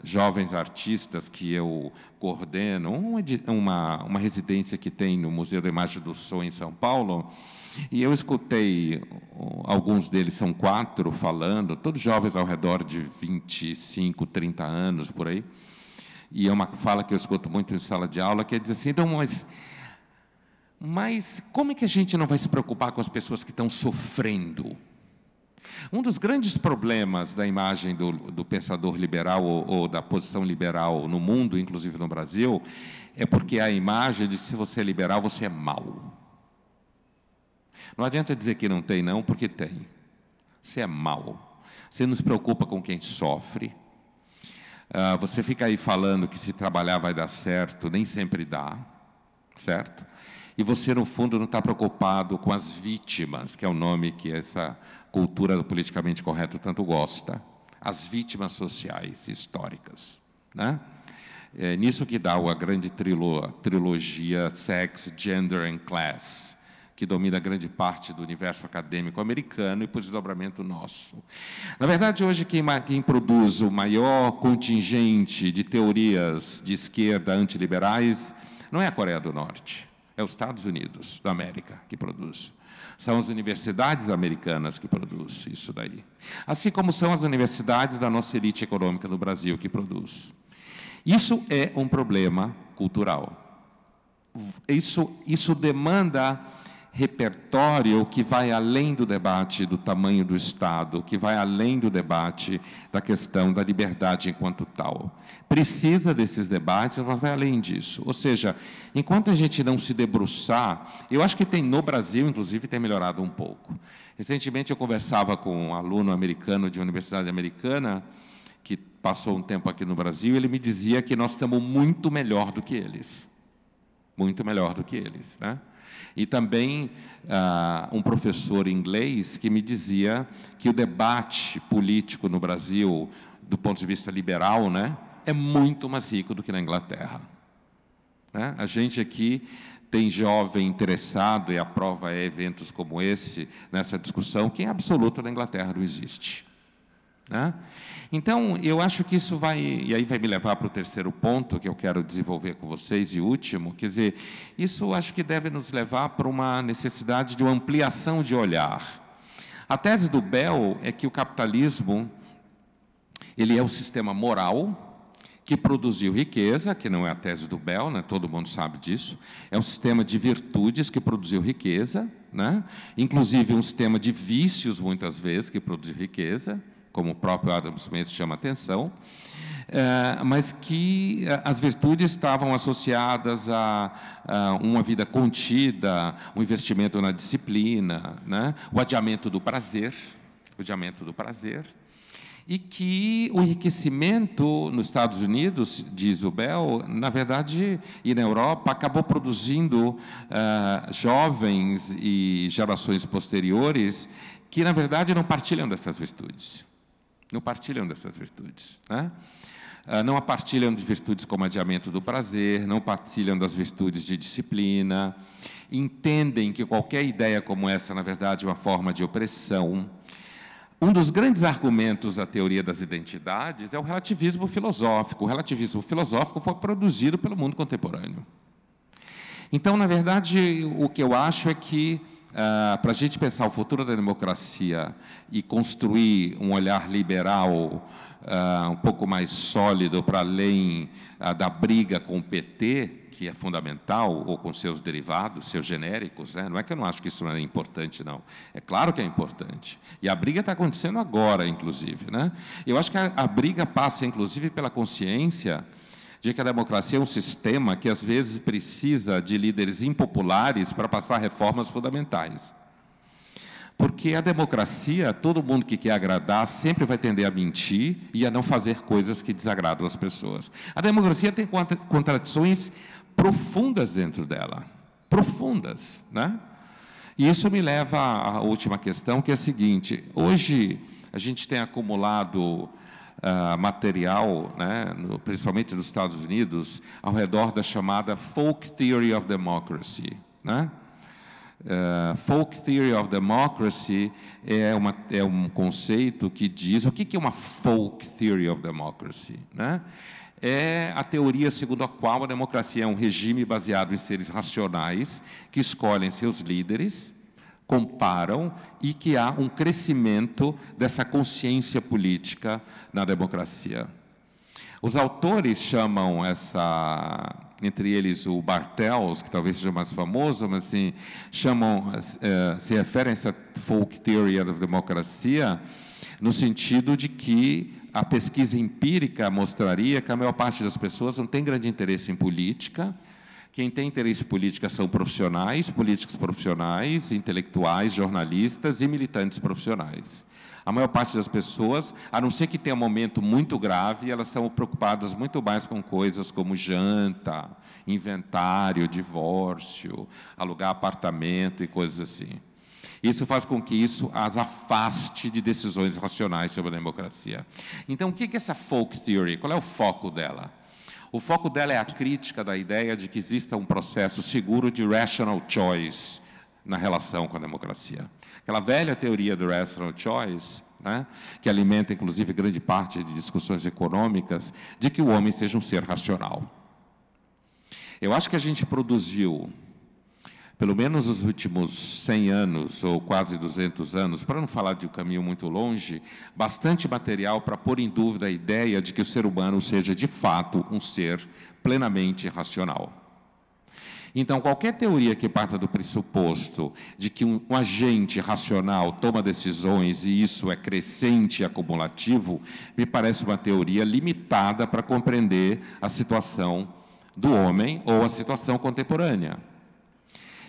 jovens artistas que eu coordeno, uma residência que tem no Museu da Imagem do Som, em São Paulo, e eu escutei, alguns deles são 4, falando, todos jovens ao redor de 25, 30 anos, por aí, e é uma fala que eu escuto muito em sala de aula, que é dizer assim, então, mas como é que a gente não vai se preocupar com as pessoas que estão sofrendo? Um dos grandes problemas da imagem do pensador liberal ou da posição liberal no mundo, inclusive no Brasil, é porque a imagem de que se você é liberal, você é mau. Não adianta dizer que não tem, não, porque tem. Você é mau. Você não se preocupa com quem sofre. Você fica aí falando que se trabalhar vai dar certo, nem sempre dá, certo? E você, no fundo, não está preocupado com as vítimas, que é o nome que essa cultura do politicamente correto tanto gosta, as vítimas sociais históricas, né? É nisso que dá a grande trilogia Sex, Gender and Class, que domina grande parte do universo acadêmico americano e, por desdobramento, nosso. Na verdade, hoje, quem produz o maior contingente de teorias de esquerda antiliberais não é a Coreia do Norte, é os Estados Unidos da América que produz. São as universidades americanas que produzem isso daí. Assim como são as universidades da nossa elite econômica no Brasil que produz. Isso é um problema cultural. Isso demanda repertório que vai além do debate do tamanho do Estado, que vai além do debate da questão da liberdade enquanto tal. Precisa desses debates, mas vai além disso. Ou seja, enquanto a gente não se debruçar, eu acho que tem no Brasil, inclusive, tem melhorado um pouco. Recentemente eu conversava com um aluno americano de uma universidade americana, que passou um tempo aqui no Brasil, e ele me dizia que nós estamos muito melhor do que eles. Muito melhor do que eles, né? E também um professor inglês que me dizia que o debate político no Brasil, do ponto de vista liberal, né, é muito mais rico do que na Inglaterra. Né? A gente aqui tem jovem interessado, e a prova é eventos como esse, nessa discussão, que em absoluto na Inglaterra não existe. Né? Então, eu acho que isso vai, e aí vai me levar para o terceiro ponto que eu quero desenvolver com vocês, e último, quer dizer, isso acho que deve nos levar para uma necessidade de uma ampliação de olhar. A tese do Bell é que o capitalismo, ele é o sistema moral que produziu riqueza, que não é a tese do Bell, né? Todo mundo sabe disso, é um sistema de virtudes que produziu riqueza, né? Inclusive um sistema de vícios, muitas vezes, que produziu riqueza, como o próprio Adam Smith chama a atenção, mas que as virtudes estavam associadas a uma vida contida, um investimento na disciplina, né? O adiamento do prazer, e que o enriquecimento nos Estados Unidos, diz o Bell, na verdade, e na Europa, acabou produzindo jovens e gerações posteriores que, na verdade, não partilham dessas virtudes. Não partilham dessas virtudes, né? Não partilham de virtudes como adiamento do prazer, não partilham das virtudes de disciplina, entendem que qualquer ideia como essa, na verdade, é uma forma de opressão. Um dos grandes argumentos da teoria das identidades é o relativismo filosófico. O relativismo filosófico foi produzido pelo mundo contemporâneo. Então, na verdade, o que eu acho é que, para a gente pensar o futuro da democracia e construir um olhar liberal um pouco mais sólido para além da briga com o PT, que é fundamental, ou com seus derivados, seus genéricos, né? Não é que eu não acho que isso não é importante, não. É claro que é importante. E a briga está acontecendo agora, inclusive, né? Eu acho que a briga passa, inclusive, pela consciência de que a democracia é um sistema que, às vezes, precisa de líderes impopulares para passar reformas fundamentais. Porque a democracia, todo mundo que quer agradar, sempre vai tender a mentir e a não fazer coisas que desagradam as pessoas. A democracia tem contradições profundas dentro dela, profundas, né? E isso me leva à última questão, que é a seguinte: hoje a gente tem acumulado material, né, principalmente nos Estados Unidos, ao redor da chamada Folk Theory of Democracy, né? Folk Theory of Democracy é um conceito que diz... O que é uma Folk Theory of Democracy, né? É a teoria segundo a qual a democracia é um regime baseado em seres racionais que escolhem seus líderes, comparam e que há um crescimento dessa consciência política na democracia. Os autores chamam essa... Entre eles o Bartels, que talvez seja mais famoso, mas assim, se referem a essa folk theory of democracia no sentido de que a pesquisa empírica mostraria que a maior parte das pessoas não tem grande interesse em política. Quem tem interesse em política são profissionais, políticos profissionais, intelectuais, jornalistas e militantes profissionais. A maior parte das pessoas, a não ser que tenha um momento muito grave, elas são preocupadas muito mais com coisas como janta, inventário, divórcio, alugar apartamento e coisas assim. Isso faz com que isso as afaste de decisões racionais sobre a democracia. Então, o que é essa folk theory? Qual é o foco dela? O foco dela é a crítica da ideia de que exista um processo seguro de rational choice na relação com a democracia. Aquela velha teoria do rational choice, né, que alimenta, inclusive, grande parte de discussões econômicas, de que o homem seja um ser racional. Eu acho que a gente produziu, pelo menos nos últimos 100 anos, ou quase 200 anos, para não falar de um caminho muito longe, bastante material para pôr em dúvida a ideia de que o ser humano seja, de fato, um ser plenamente racional. Então, qualquer teoria que parta do pressuposto de que um agente racional toma decisões e isso é crescente e acumulativo, me parece uma teoria limitada para compreender a situação do homem ou a situação contemporânea.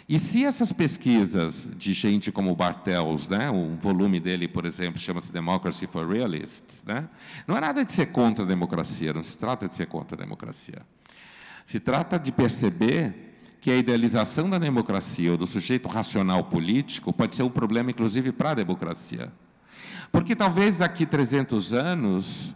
E se essas pesquisas de gente como Bartels, né, um volume dele, por exemplo, chama-se Democracy for Realists, né, não é nada de ser contra a democracia, não se trata de ser contra a democracia. Se trata de perceber que a idealização da democracia ou do sujeito racional político pode ser um problema, inclusive, para a democracia. Porque talvez daqui 300 anos,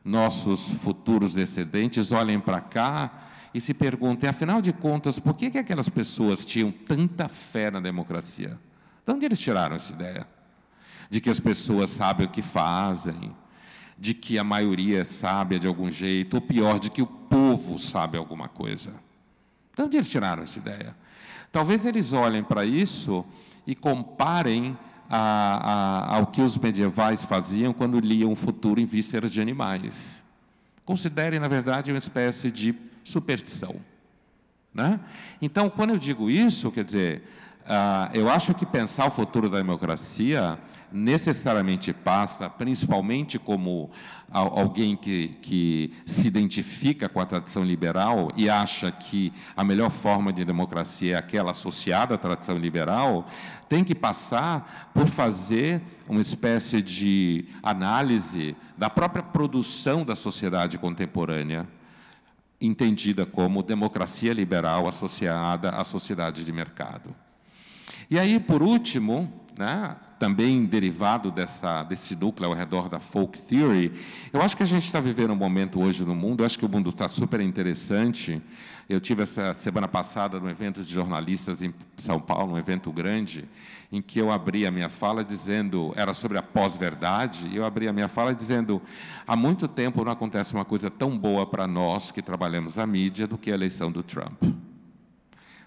nossos futuros descendentes olhem para cá e se perguntem, afinal de contas, por que aquelas pessoas tinham tanta fé na democracia? De onde eles tiraram essa ideia? De que as pessoas sabem o que fazem, de que a maioria é sábia de algum jeito, ou pior, de que o povo sabe alguma coisa. De onde eles tiraram essa ideia? Talvez eles olhem para isso e comparem ao que os medievais faziam quando liam o futuro em vísceras de animais. Considerem, na verdade, uma espécie de superstição, né? Então, quando eu digo isso, quer dizer, eu acho que pensar o futuro da democracia necessariamente passa, principalmente como alguém que se identifica com a tradição liberal e acha que a melhor forma de democracia é aquela associada à tradição liberal, tem que passar por fazer uma espécie de análise da própria produção da sociedade contemporânea, entendida como democracia liberal associada à sociedade de mercado. E aí, por último, né, também derivado desse núcleo ao redor da folk theory, eu acho que a gente está vivendo um momento hoje no mundo, eu acho que o mundo está super interessante. Eu tive essa semana passada num evento de jornalistas em São Paulo, um evento grande, em que eu abri a minha fala dizendo, era sobre a pós-verdade, e eu abri a minha fala dizendo, há muito tempo não acontece uma coisa tão boa para nós que trabalhamos a mídia do que a eleição do Trump.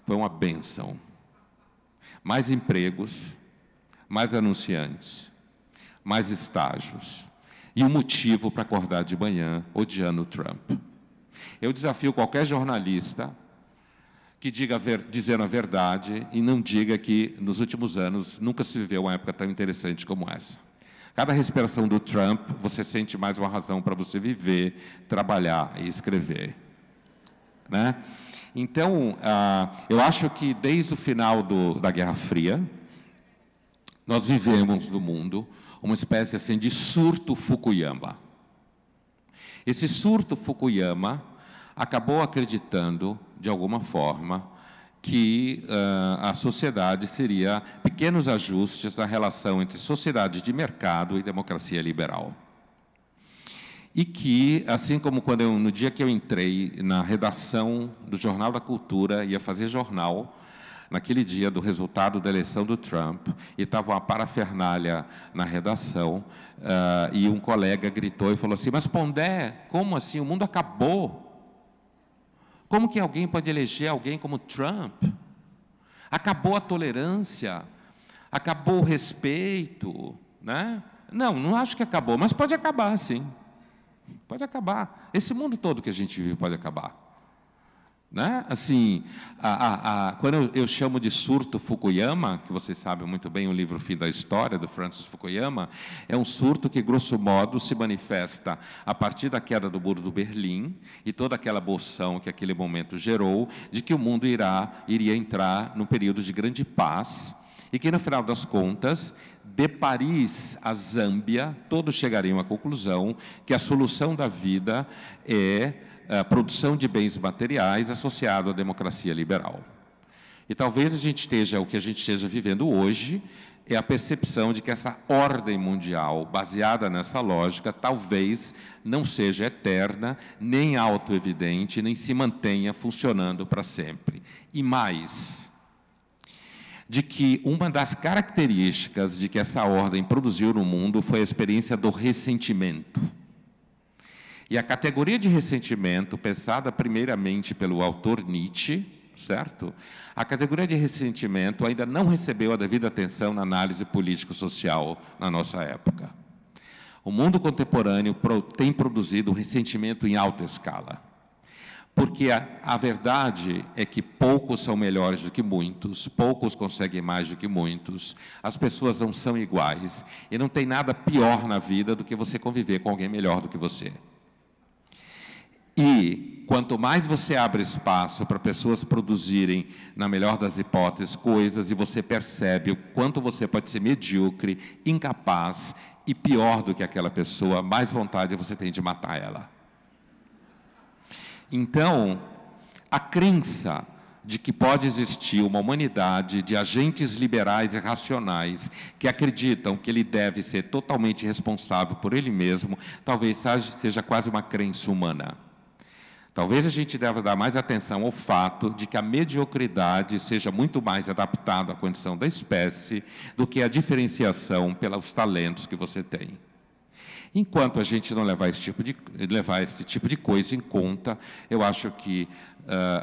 Foi uma bênção. Mais empregos, mais anunciantes, mais estágios, e um motivo para acordar de manhã odiando o Trump. Eu desafio qualquer jornalista que diga dizendo a verdade e não diga que, nos últimos anos, nunca se viveu uma época tão interessante como essa. Cada respiração do Trump, você sente mais uma razão para você viver, trabalhar e escrever, né? Então, eu acho que desde o final da Guerra Fria, nós vivemos no mundo uma espécie assim de surto Fukuyama. Esse surto Fukuyama acabou acreditando, de alguma forma, que a sociedade seria pequenos ajustes na relação entre sociedade de mercado e democracia liberal. E que, assim como no dia que eu entrei na redação do Jornal da Cultura, ia fazer jornal, naquele dia do resultado da eleição do Trump, e estava uma parafernália na redação, e um colega gritou e falou assim, mas Pondé, como assim? O mundo acabou. Como que alguém pode eleger alguém como Trump? Acabou a tolerância, acabou o respeito, né? Não acho que acabou, mas pode acabar, sim. Pode acabar. Esse mundo todo que a gente vive pode acabar. Né? Assim, quando eu chamo de surto Fukuyama, que vocês sabem muito bem, o livro Fim da História, do Francis Fukuyama, é um surto que, grosso modo, se manifesta a partir da queda do Muro do Berlim e toda aquela bolção que aquele momento gerou, de que o mundo iria entrar num período de grande paz e que, no final das contas, de Paris a Zâmbia, todos chegariam à conclusão que a solução da vida é a produção de bens materiais associado à democracia liberal. E talvez o que a gente esteja vivendo hoje é a percepção de que essa ordem mundial, baseada nessa lógica, talvez não seja eterna, nem autoevidente, nem se mantenha funcionando para sempre. E mais, de que uma das características de que essa ordem produziu no mundo foi a experiência do ressentimento. E a categoria de ressentimento, pensada primeiramente pelo autor Nietzsche, certo? A categoria de ressentimento ainda não recebeu a devida atenção na análise político-social na nossa época. O mundo contemporâneo tem produzido ressentimento em alta escala. Porque a verdade é que poucos são melhores do que muitos, poucos conseguem mais do que muitos, as pessoas não são iguais, e não tem nada pior na vida do que você conviver com alguém melhor do que você. E quanto mais você abre espaço para pessoas produzirem, na melhor das hipóteses, coisas, e você percebe o quanto você pode ser medíocre, incapaz e pior do que aquela pessoa, mais vontade você tem de matar ela. Então, a crença de que pode existir uma humanidade de agentes liberais e racionais que acreditam que ele deve ser totalmente responsável por ele mesmo, talvez seja quase uma crença humana. Talvez a gente deva dar mais atenção ao fato de que a mediocridade seja muito mais adaptada à condição da espécie do que a diferenciação pelos talentos que você tem. Enquanto a gente não levar esse tipo de coisa em conta, eu acho que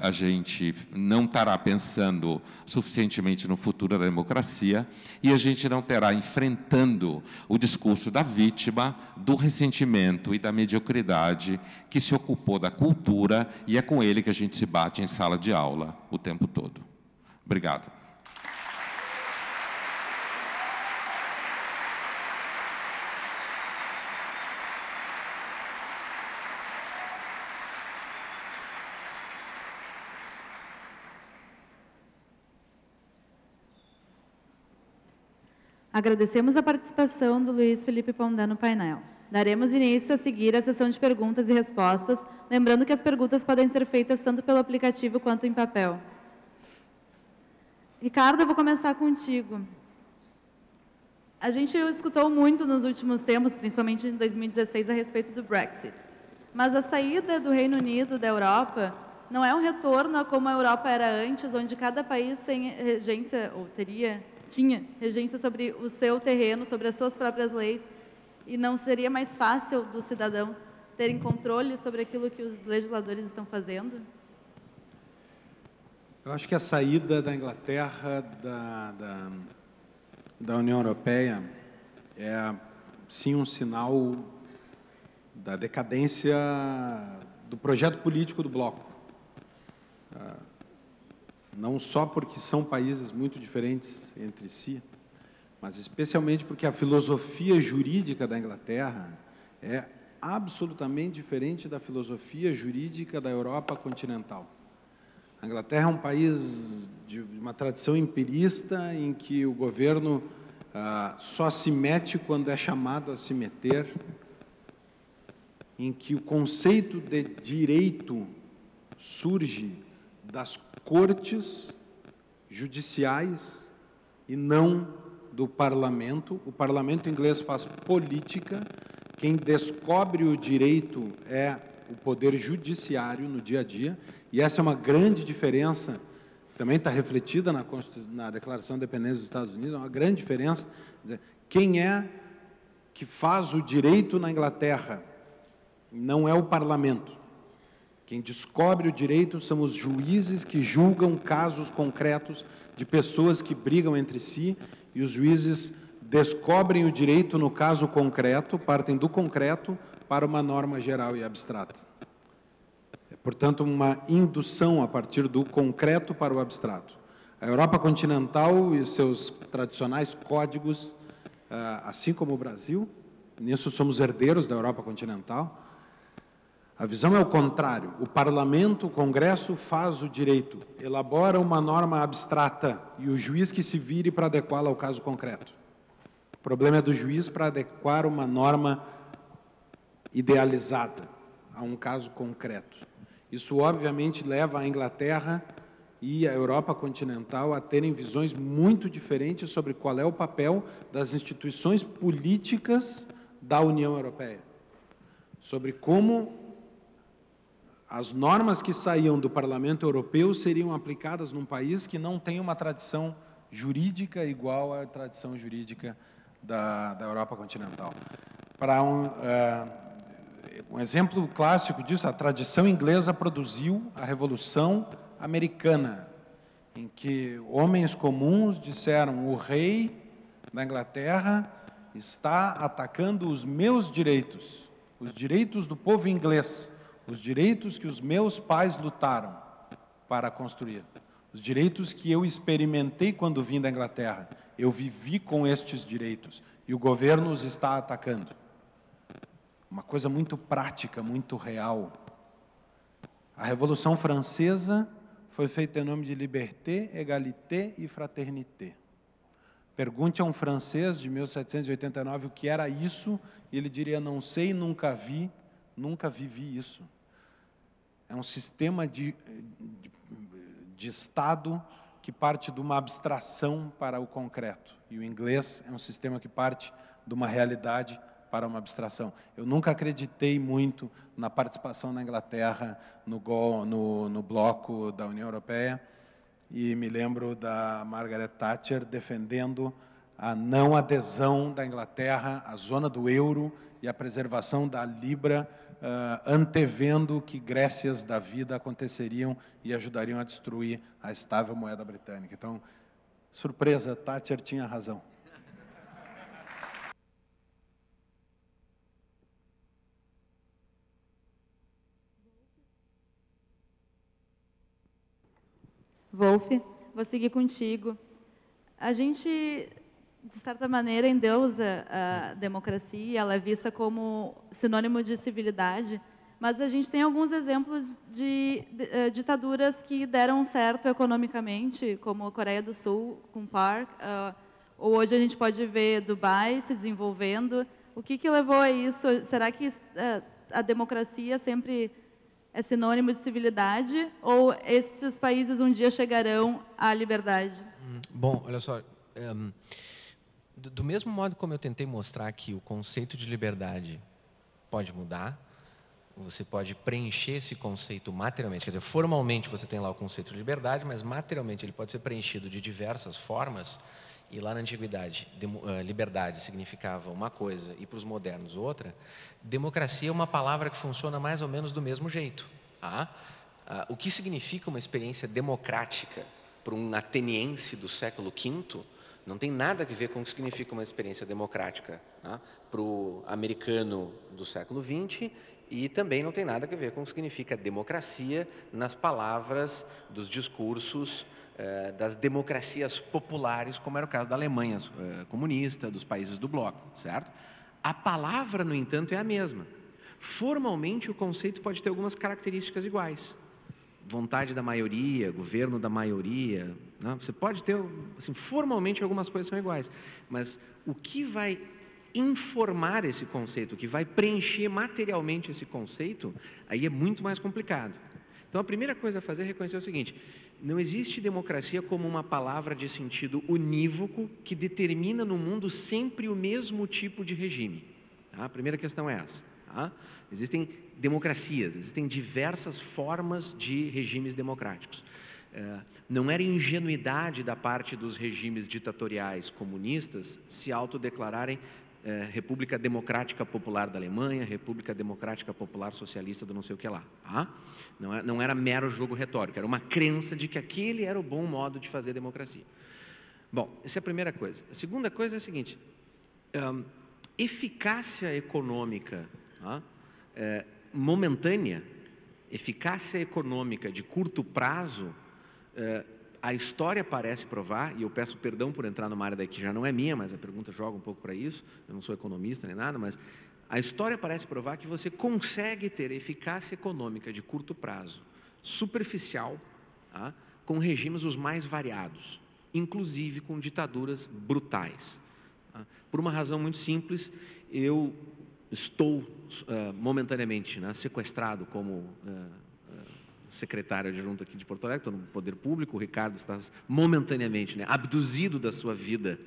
a gente não estará pensando suficientemente no futuro da democracia e a gente não estará enfrentando o discurso da vítima, do ressentimento e da mediocridade que se ocupou da cultura, e é com ele que a gente se bate em sala de aula o tempo todo. Obrigado. Agradecemos a participação do Luiz Felipe Pondé no painel. Daremos início a seguir à sessão de perguntas e respostas, lembrando que as perguntas podem ser feitas tanto pelo aplicativo quanto em papel. Ricardo, eu vou começar contigo. A gente escutou muito nos últimos tempos, principalmente em 2016, a respeito do Brexit. Mas a saída do Reino Unido da Europa não é um retorno a como a Europa era antes, onde cada país tem regência, ou tinha regência sobre o seu terreno, sobre as suas próprias leis, e não seria mais fácil dos cidadãos terem controle sobre aquilo que os legisladores estão fazendo? Eu acho que a saída da Inglaterra da União Europeia é, sim, um sinal da decadência do projeto político do bloco. Não só porque são países muito diferentes entre si, mas especialmente porque a filosofia jurídica da Inglaterra é absolutamente diferente da filosofia jurídica da Europa continental. A Inglaterra é um país de uma tradição empirista em que o governo só se mete quando é chamado a se meter, em que o conceito de direito surge das cortes judiciais e não do parlamento. O parlamento inglês faz política, quem descobre o direito é o poder judiciário no dia a dia, e essa é uma grande diferença, também está refletida na Declaração de Independência dos Estados Unidos, é uma grande diferença. Quer dizer, quem é que faz o direito na Inglaterra? Não é o parlamento. Quem descobre o direito são os juízes que julgam casos concretos de pessoas que brigam entre si, e os juízes descobrem o direito no caso concreto, partem do concreto para uma norma geral e abstrata. É, portanto, uma indução a partir do concreto para o abstrato. A Europa continental e os seus tradicionais códigos, assim como o Brasil, nisso somos herdeiros da Europa continental. A visão é o contrário. O parlamento, o Congresso, faz o direito, elabora uma norma abstrata e o juiz que se vire para adequá-la ao caso concreto. O problema é do juiz para adequar uma norma idealizada a um caso concreto. Isso, obviamente, leva a Inglaterra e a Europa continental a terem visões muito diferentes sobre qual é o papel das instituições políticas da União Europeia, sobre como as normas que saíam do Parlamento Europeu seriam aplicadas num país que não tem uma tradição jurídica igual à tradição jurídica da Europa continental. Para um exemplo clássico disso, a tradição inglesa produziu a Revolução Americana, em que homens comuns disseram: o rei da Inglaterra está atacando os meus direitos, os direitos do povo inglês, os direitos que os meus pais lutaram para construir, os direitos que eu experimentei quando vim da Inglaterra. Eu vivi com estes direitos e o governo os está atacando. Uma coisa muito prática, muito real. A Revolução Francesa foi feita em nome de liberté, égalité e fraternité. Pergunte a um francês de 1789 o que era isso, e ele diria: não sei, nunca vi, nunca vivi isso. É um sistema de Estado que parte de uma abstração para o concreto. E o inglês é um sistema que parte de uma realidade para uma abstração. Eu nunca acreditei muito na participação da Inglaterra no bloco da União Europeia, e me lembro da Margaret Thatcher defendendo a não adesão da Inglaterra à zona do euro e a preservação da libra, antevendo que Grécias da vida aconteceriam e ajudariam a destruir a estável moeda britânica. Então, surpresa, Thatcher tinha razão. Wolf, vou seguir contigo. A gente, de certa maneira, endeusa a democracia, ela é vista como sinônimo de civilidade, mas a gente tem alguns exemplos de ditaduras que deram certo economicamente, como a Coreia do Sul, com Park, ou hoje a gente pode ver Dubai se desenvolvendo. O que levou a isso? Será que a democracia sempre é sinônimo de civilidade, ou esses países um dia chegarão à liberdade? Bom, olha só, Do mesmo modo como eu tentei mostrar que o conceito de liberdade pode mudar, você pode preencher esse conceito materialmente, quer dizer, formalmente você tem lá o conceito de liberdade, mas materialmente ele pode ser preenchido de diversas formas, e lá na antiguidade liberdade significava uma coisa e para os modernos outra. Democracia é uma palavra que funciona mais ou menos do mesmo jeito. Tá? O que significa uma experiência democrática para um ateniense do século V não tem nada a ver com o que significa uma experiência democrática, tá? Para o americano do século XX, e também não tem nada a ver com o que significa democracia nas palavras dos discursos das democracias populares, como era o caso da Alemanha comunista, dos países do bloco, certo? A palavra, no entanto, é a mesma. Formalmente, o conceito pode ter algumas características iguais. Vontade da maioria, governo da maioria, né? Você pode ter, assim, formalmente algumas coisas são iguais, mas o que vai informar esse conceito, o que vai preencher materialmente esse conceito, aí é muito mais complicado. Então, a primeira coisa a fazer é reconhecer o seguinte: não existe democracia como uma palavra de sentido unívoco que determina no mundo sempre o mesmo tipo de regime. Tá? A primeira questão é essa. Tá? Existem democracias, existem diversas formas de regimes democráticos. Não era ingenuidade da parte dos regimes ditatoriais comunistas se autodeclararem República Democrática Popular da Alemanha, República Democrática Popular Socialista do não sei o que lá. Tá? Não era mero jogo retórico, era uma crença de que aquele era o bom modo de fazer democracia. Bom, essa é a primeira coisa. A segunda coisa é a seguinte: eficácia econômica momentânea, eficácia econômica de curto prazo, a história parece provar, e eu peço perdão por entrar numa área que já não é minha, mas a pergunta joga um pouco para isso, eu não sou economista nem nada, mas a história parece provar que você consegue ter eficácia econômica de curto prazo, superficial, tá? Com regimes os mais variados, inclusive com ditaduras brutais. Tá? Por uma razão muito simples, eu estou momentaneamente sequestrado como secretário adjunto aqui de Porto Alegre, estou no poder público. O Ricardo está momentaneamente abduzido da sua vida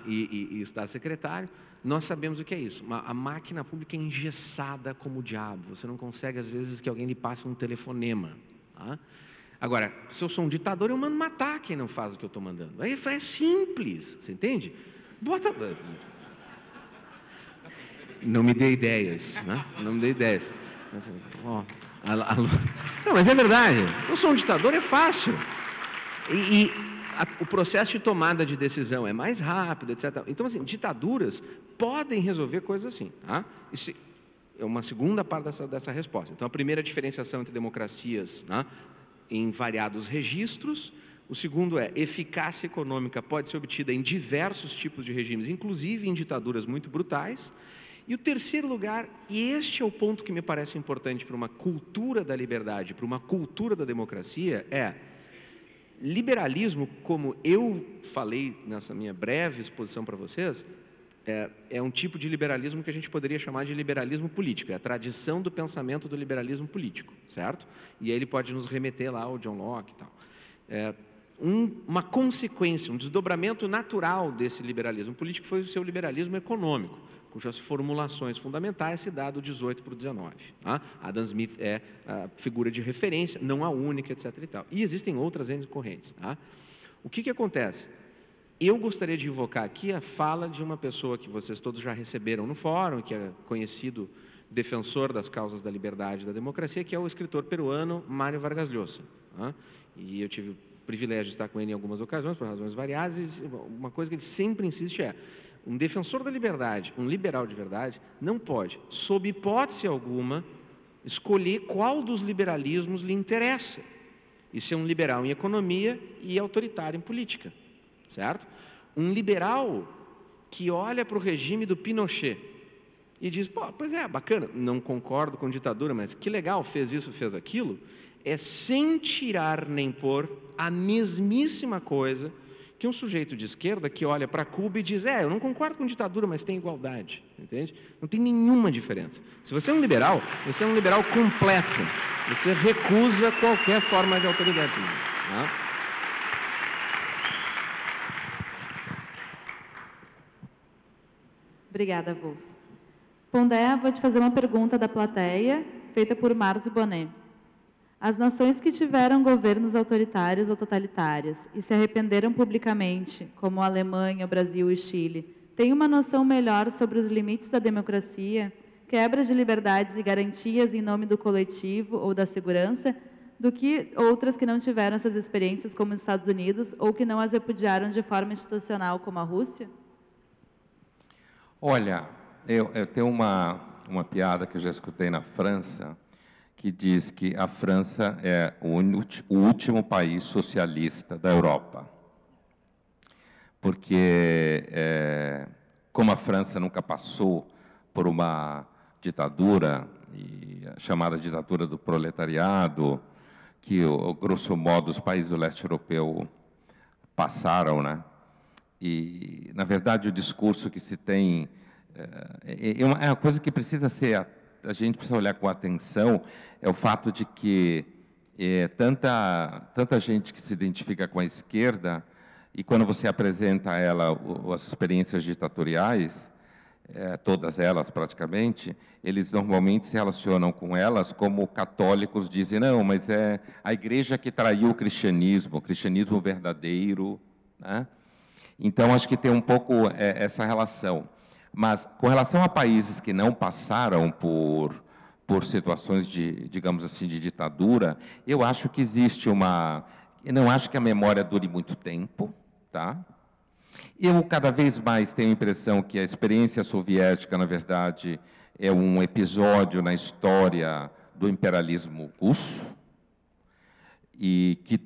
e está secretário. Nós sabemos o que é isso. A máquina pública é engessada como o diabo. Você não consegue, às vezes, que alguém lhe passe um telefonema. Tá? Agora, se eu sou um ditador, eu mando matar quem não faz o que eu estou mandando. Aí é simples, você entende? Não me dê ideias, né? Não me dê ideias. Não, mas é verdade. Se eu sou um ditador, é fácil. O processo de tomada de decisão é mais rápido, etc. Então, assim, ditaduras podem resolver coisas assim. Tá? Isso é uma segunda parte dessa resposta. Então, a primeira diferenciação entre democracias em variados registros. O segundo é: eficácia econômica pode ser obtida em diversos tipos de regimes, inclusive em ditaduras muito brutais. E o terceiro lugar, e este é o ponto que me parece importante para uma cultura da liberdade, para uma cultura da democracia, é liberalismo, como eu falei nessa minha breve exposição para vocês, é um tipo de liberalismo que a gente poderia chamar de liberalismo político, é a tradição do pensamento do liberalismo político, certo? E aí ele pode nos remeter lá ao John Locke e tal. Uma consequência, um desdobramento natural desse liberalismo político foi o seu liberalismo econômico, cujas formulações fundamentais se dá do 18 para o 19. Tá? Adam Smith é a figura de referência, não a única, etc. E tal. E existem outras correntes. Tá? O que acontece? Eu gostaria de invocar aqui a fala de uma pessoa que vocês todos já receberam no fórum, que é conhecido defensor das causas da liberdade e da democracia, que é o escritor peruano Mário Vargas Llosa. Tá? E eu tive o privilégio de estar com ele em algumas ocasiões, por razões variadas, e uma coisa que ele sempre insiste é: um defensor da liberdade, um liberal de verdade, não pode, sob hipótese alguma, escolher qual dos liberalismos lhe interessa, e ser um liberal em economia e autoritário em política, certo? Um liberal que olha para o regime do Pinochet e diz: pô, pois é, bacana, não concordo com ditadura, mas que legal, fez isso, fez aquilo, é sem tirar nem pôr a mesmíssima coisa que um sujeito de esquerda que olha para Cuba e diz: eu não concordo com ditadura, mas tem igualdade, entende? Não tem nenhuma diferença. Se você é um liberal, você é um liberal completo. Você recusa qualquer forma de autoridade. Tá? Obrigada, Wolf. Pondé, vou te fazer uma pergunta da plateia, feita por Márcio Bonet. As nações que tiveram governos autoritários ou totalitários e se arrependeram publicamente, como a Alemanha, o Brasil e o Chile, têm uma noção melhor sobre os limites da democracia, quebras de liberdades e garantias em nome do coletivo ou da segurança, do que outras que não tiveram essas experiências, como os Estados Unidos, ou que não as repudiaram de forma institucional, como a Rússia? Olha, eu tenho uma piada que eu já escutei na França, que diz que a França é o último país socialista da Europa. Porque, como a França nunca passou por uma ditadura, chamada ditadura do proletariado, que, grosso modo, os países do leste europeu passaram, né? E, na verdade, o discurso que se tem é uma coisa que precisa ser, a gente precisa olhar com atenção, é o fato de que tanta gente que se identifica com a esquerda, e quando você apresenta a ela as experiências ditatoriais, todas elas praticamente, eles normalmente se relacionam com elas como católicos dizem, não, mas é a igreja que traiu o cristianismo verdadeiro, né? Então, acho que tem um pouco essa relação. Mas, com relação a países que não passaram por situações de, digamos assim, de ditadura, eu acho que existe eu não acho que a memória dure muito tempo, tá? Eu, cada vez mais, tenho a impressão que a experiência soviética, na verdade, é um episódio na história do imperialismo russo, e que,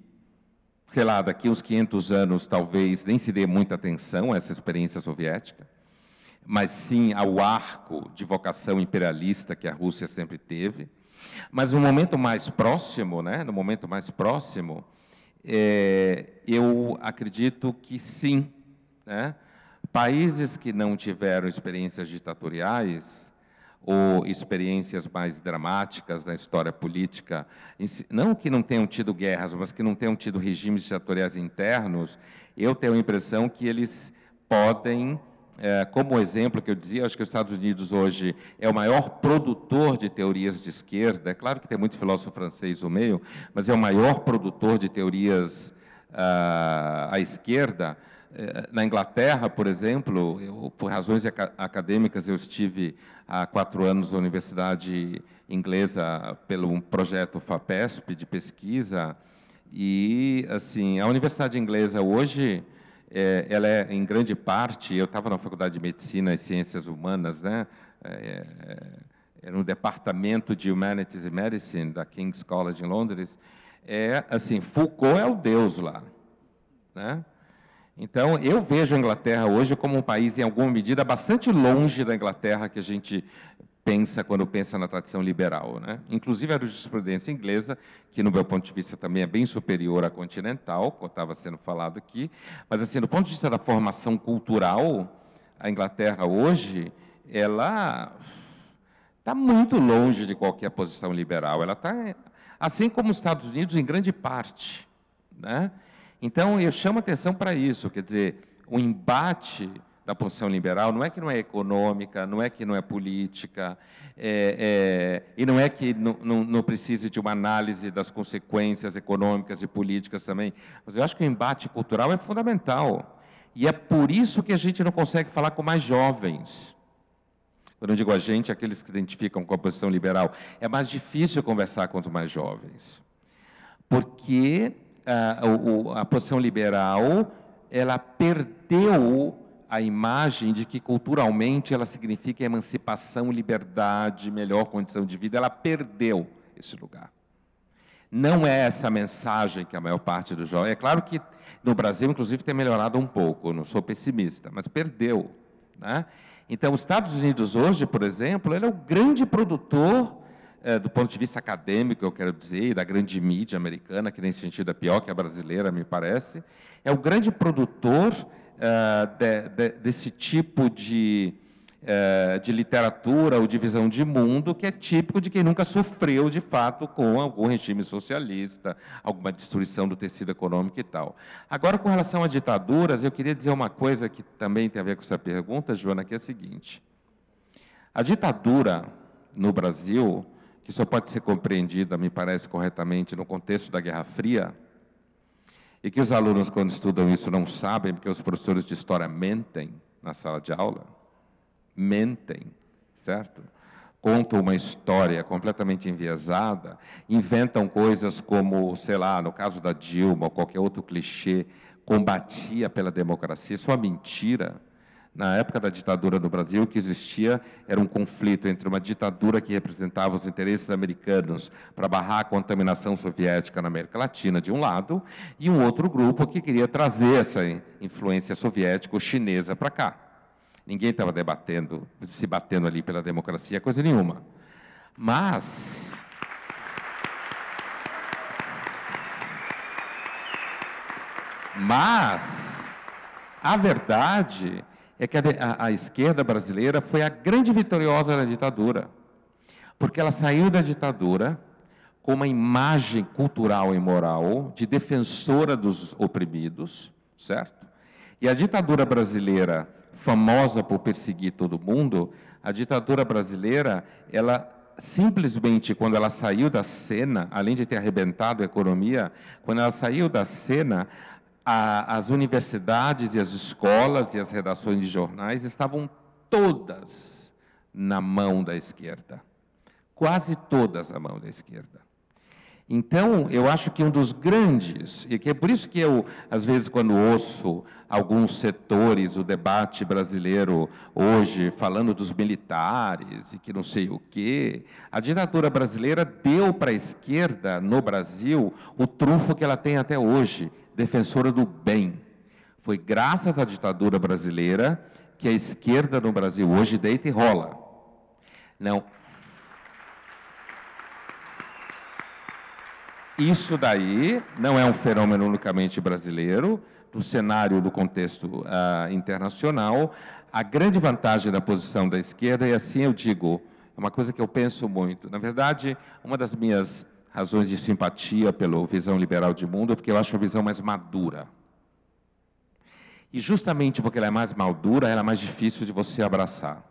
sei lá, daqui uns 500 anos, talvez, nem se dê muita atenção a essa experiência soviética, mas sim ao arco de vocação imperialista que a Rússia sempre teve. Mas no momento mais próximo, né, eu acredito que sim, né? Países que não tiveram experiências ditatoriais ou experiências mais dramáticas na história política, não que não tenham tido guerras, mas que não tenham tido regimes ditatoriais internos, eu tenho a impressão que eles podem, como exemplo que eu dizia, acho que os Estados Unidos hoje é o maior produtor de teorias de esquerda, é claro que tem muito filósofo francês no meio, mas é o maior produtor de teorias à esquerda. Na Inglaterra, por exemplo, por razões acadêmicas, eu estive há 4 anos na Universidade Inglesa pelo um projeto FAPESP de pesquisa, e assim, a Universidade Inglesa hoje, ela é, em grande parte, eu estava na Faculdade de Medicina e Ciências Humanas, né? No Departamento de Humanities and Medicine da King's College em Londres, assim, Foucault é o Deus lá, né? Então, eu vejo a Inglaterra hoje como um país, em alguma medida, bastante longe da Inglaterra que a gente pensa quando pensa na tradição liberal, né? Inclusive a jurisprudência inglesa, que, no meu ponto de vista, também é bem superior à continental, como estava sendo falado aqui, mas, assim, do ponto de vista da formação cultural, a Inglaterra hoje, ela está muito longe de qualquer posição liberal. Ela está, assim como os Estados Unidos, em grande parte, né? Então, eu chamo atenção para isso, quer dizer, o embate da posição liberal não é que não é econômica, não é que não é política, e não é que não precise de uma análise das consequências econômicas e políticas também, mas eu acho que o embate cultural é fundamental, e é por isso que a gente não consegue falar com mais jovens. Quando eu digo a gente, aqueles que se identificam com a posição liberal, é mais difícil conversar com os mais jovens, porque a posição liberal, ela perdeu a imagem de que culturalmente ela significa emancipação, liberdade, melhor condição de vida. Ela perdeu esse lugar. Não é essa mensagem que a maior parte dos jovens... É claro que no Brasil, inclusive, tem melhorado um pouco, eu não sou pessimista, mas perdeu, né? Então, os Estados Unidos hoje, por exemplo, ele é o grande produtor, do ponto de vista acadêmico, eu quero dizer, e da grande mídia americana, que nesse sentido é pior que a brasileira, me parece, é o grande produtor desse tipo de de literatura ou de visão de mundo, que é típico de quem nunca sofreu, de fato, com algum regime socialista, alguma destruição do tecido econômico e tal. Agora, com relação a ditaduras, eu queria dizer uma coisa que também tem a ver com essa pergunta, Joana, que é a seguinte. A ditadura no Brasil, que só pode ser compreendida, me parece corretamente, no contexto da Guerra Fria, e que os alunos, quando estudam isso, não sabem, porque os professores de história mentem na sala de aula, mentem, certo? Contam uma história completamente enviesada, inventam coisas como, sei lá, no caso da Dilma, ou qualquer outro clichê, combatia pela democracia. Isso é uma mentira. Na época da ditadura no Brasil, o que existia era um conflito entre uma ditadura que representava os interesses americanos para barrar a contaminação soviética na América Latina, de um lado, e um outro grupo que queria trazer essa influência soviética ou chinesa para cá. Ninguém estava se batendo ali pela democracia, coisa nenhuma. Mas a verdade é que a esquerda brasileira foi a grande vitoriosa da ditadura, porque ela saiu da ditadura com uma imagem cultural e moral de defensora dos oprimidos, certo? E a ditadura brasileira, famosa por perseguir todo mundo, a ditadura brasileira, ela simplesmente, quando ela saiu da cena, além de ter arrebentado a economia, quando ela saiu da cena, as universidades e as escolas e as redações de jornais estavam todas na mão da esquerda. Quase todas na mão da esquerda. Então, eu acho que um dos grandes, e que é por isso que eu, às vezes, quando ouço alguns setores, o debate brasileiro hoje, falando dos militares e que não sei o quê, a ditadura brasileira deu para a esquerda, no Brasil, o trunfo que ela tem até hoje, defensora do bem. Foi graças à ditadura brasileira que a esquerda no Brasil hoje deita e rola. Não. Isso daí não é um fenômeno unicamente brasileiro, no cenário do contexto internacional. A grande vantagem da posição da esquerda, e assim eu digo, é uma coisa que eu penso muito. Na verdade, uma das minhas razões de simpatia pela visão liberal de mundo é porque eu acho a visão mais madura. E justamente porque ela é mais madura, ela é mais difícil de você abraçar.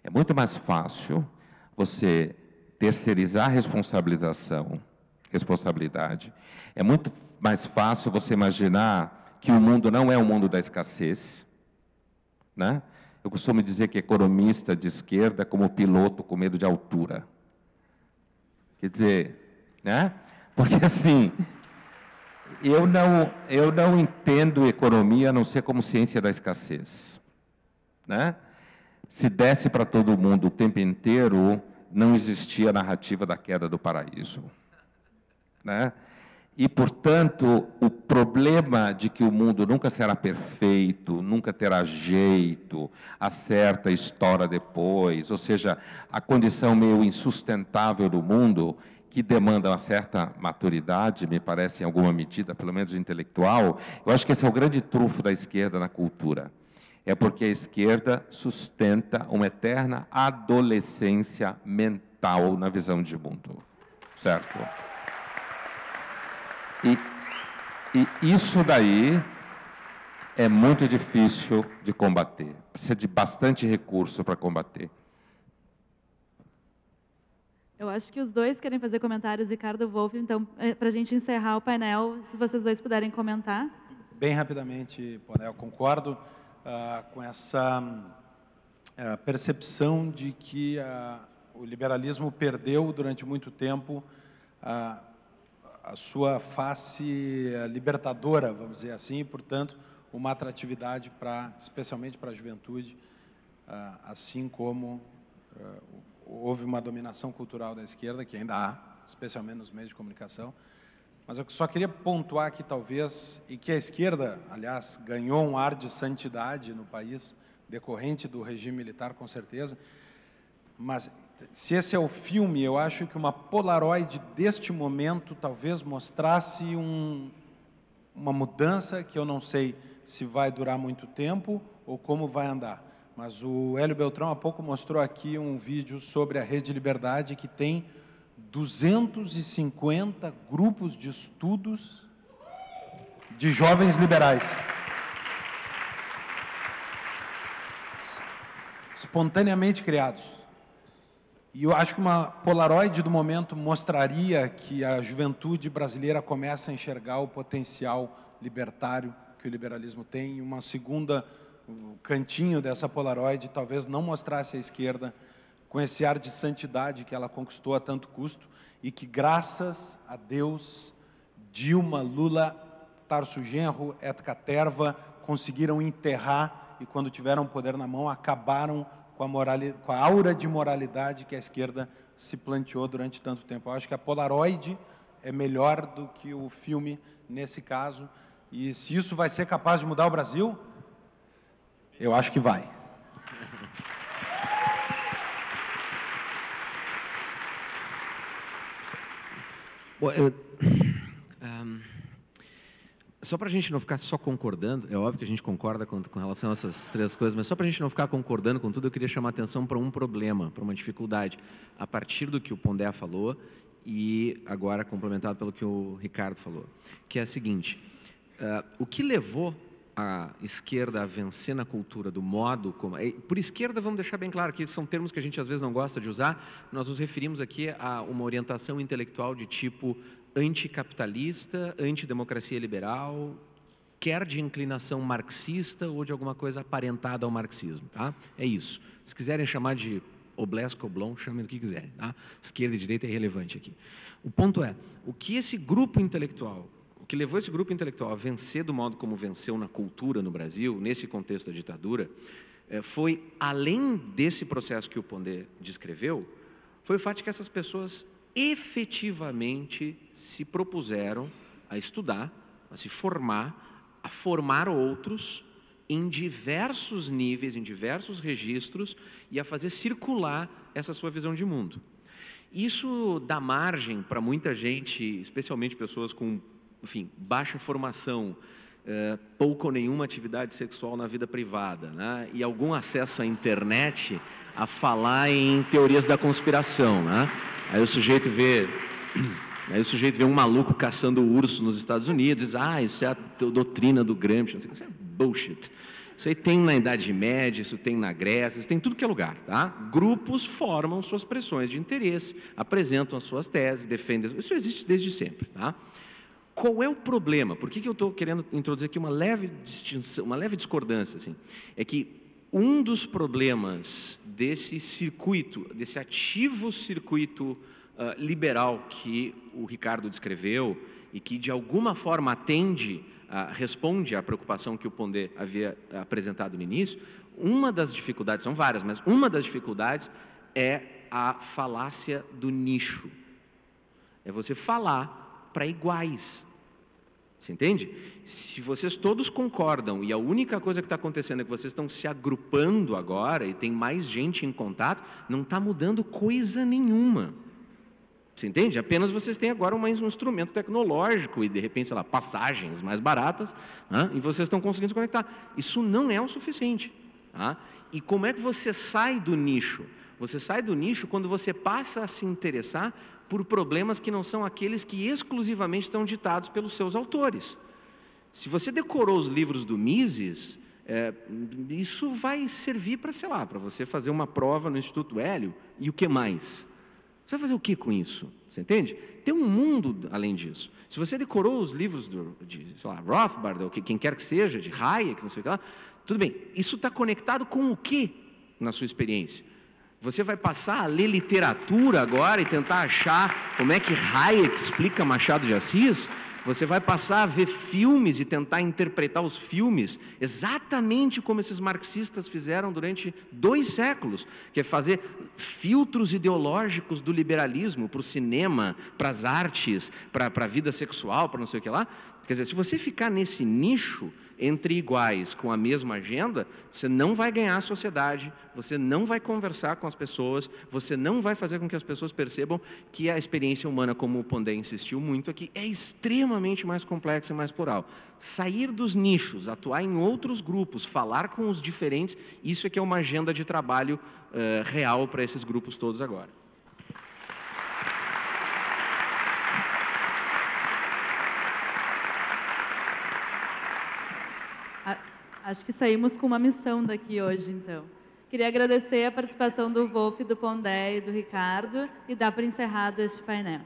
É muito mais fácil você terceirizar a responsabilidade. É muito mais fácil você imaginar que o mundo não é um mundo da escassez, né? Eu costumo dizer que economista de esquerda é como piloto com medo de altura. Quer dizer, né? Porque assim, eu não entendo economia a não ser como ciência da escassez, né? Se desse para todo mundo o tempo inteiro, não existia a narrativa da queda do paraíso, né? E, portanto, o problema de que o mundo nunca será perfeito, nunca terá jeito, acerta, estoura depois, ou seja, a condição meio insustentável do mundo, que demanda uma certa maturidade, me parece, em alguma medida, pelo menos intelectual, eu acho que esse é o grande trunfo da esquerda na cultura. É porque a esquerda sustenta uma eterna adolescência mental na visão de mundo, certo? E isso daí é muito difícil de combater. Precisa de bastante recurso para combater. Eu acho que os dois querem fazer comentários, Ricardo e Wolff, então, para a gente encerrar o painel, se vocês dois puderem comentar. Bem rapidamente, Ponel, concordo com essa percepção de que o liberalismo perdeu durante muito tempo a sua face libertadora, vamos dizer assim, e, portanto, uma atratividade especialmente para a juventude, assim como houve uma dominação cultural da esquerda, que ainda há, especialmente nos meios de comunicação. Mas eu só queria pontuar aqui, talvez, e que a esquerda, aliás, ganhou um ar de santidade no país, decorrente do regime militar, com certeza, mas se esse é o filme, eu acho que uma Polaroid deste momento talvez mostrasse uma mudança que eu não sei se vai durar muito tempo ou como vai andar, mas o Hélio Beltrão há pouco mostrou aqui um vídeo sobre a Rede Liberdade, que tem 250 grupos de estudos de jovens liberais. Espontaneamente criados. E eu acho que uma Polaroid do momento mostraria que a juventude brasileira começa a enxergar o potencial libertário que o liberalismo tem. E uma segunda cantinho dessa Polaroid talvez não mostrasse a esquerda com esse ar de santidade que ela conquistou a tanto custo e que, graças a Deus, Dilma, Lula, Tarso Genro, et caterva, conseguiram enterrar e, quando tiveram o poder na mão, acabaram com a aura de moralidade que a esquerda se planteou durante tanto tempo. Eu acho que a Polaroid é melhor do que o filme nesse caso, e se isso vai ser capaz de mudar o Brasil, eu acho que vai. Bom, só para a gente não ficar só concordando, é óbvio que a gente concorda com relação a essas três coisas, mas só para a gente não ficar concordando com tudo, eu queria chamar a atenção para um problema, para uma dificuldade, a partir do que o Pondé falou e agora complementado pelo que o Ricardo falou, que é a seguinte: o que levou a esquerda a vencer na cultura do modo como... Por esquerda, vamos deixar bem claro que são termos que a gente às vezes não gosta de usar, nós nos referimos aqui a uma orientação intelectual de tipo anticapitalista, antidemocracia liberal, quer de inclinação marxista ou de alguma coisa aparentada ao marxismo, tá? É isso. Se quiserem chamar de Oblesque, Oblon, chamem do que quiserem, tá? Esquerda e direita é irrelevante aqui. O ponto é, o que esse grupo intelectual, o que levou esse grupo intelectual a vencer do modo como venceu na cultura no Brasil, nesse contexto da ditadura, foi, além desse processo que o Pondé descreveu, foi o fato de que essas pessoas efetivamente se propuseram a estudar, a se formar, a formar outros em diversos níveis, em diversos registros e a fazer circular essa sua visão de mundo. Isso dá margem para muita gente, especialmente pessoas com, enfim, baixa formação, pouca ou nenhuma atividade sexual na vida privada, né, e algum acesso à internet, a falar em teorias da conspiração, né? Aí o sujeito vê um maluco caçando urso nos Estados Unidos e diz, isso é a doutrina do Gramsci. Isso é bullshit. Isso aí tem na Idade Média, isso tem na Grécia, isso tem em tudo que é lugar, tá? Grupos formam suas pressões de interesse, apresentam as suas teses, defendem... Isso existe desde sempre, tá? Qual é o problema? Por que eu estou querendo introduzir aqui uma leve distinção, uma leve discordância, assim? É que um dos problemas desse circuito, desse ativo circuito liberal que o Ricardo descreveu e que de alguma forma responde à preocupação que o Pondé havia apresentado no início, uma das dificuldades, são várias, mas uma das dificuldades é a falácia do nicho. É você falar para iguais. Você entende? Se vocês todos concordam e a única coisa que está acontecendo é que vocês estão se agrupando agora e tem mais gente em contato, não está mudando coisa nenhuma. Você entende? Apenas vocês têm agora um instrumento tecnológico e, de repente, sei lá, passagens mais baratas, e vocês estão conseguindo se conectar. Isso não é o suficiente. Tá? E como é que você sai do nicho? Você sai do nicho quando você passa a se interessar por problemas que não são aqueles que exclusivamente estão ditados pelos seus autores. Se você decorou os livros do Mises, isso vai servir para, sei lá, para você fazer uma prova no Instituto Hélio, e o que mais? Você vai fazer o que com isso? Você entende? Tem um mundo além disso. Se você decorou os livros de sei lá, Rothbard, ou quem quer que seja, de Hayek, não sei o que lá, tudo bem, isso está conectado com o que na sua experiência? Você vai passar a ler literatura agora e tentar achar como é que Hayek explica Machado de Assis? Você vai passar a ver filmes e tentar interpretar os filmes exatamente como esses marxistas fizeram durante 2 séculos, que é fazer filtros ideológicos do liberalismo para o cinema, para as artes, para a vida sexual, para não sei o que lá. Quer dizer, se você ficar nesse nicho, entre iguais com a mesma agenda, você não vai ganhar a sociedade, você não vai conversar com as pessoas, você não vai fazer com que as pessoas percebam que a experiência humana, como o Pondé insistiu muito aqui, é extremamente mais complexa e mais plural. Sair dos nichos, atuar em outros grupos, falar com os diferentes, isso é que é uma agenda de trabalho real para esses grupos todos agora. Acho que saímos com uma missão daqui hoje, então. Queria agradecer a participação do Wolf, do Pondé e do Ricardo e dar por encerrado este painel.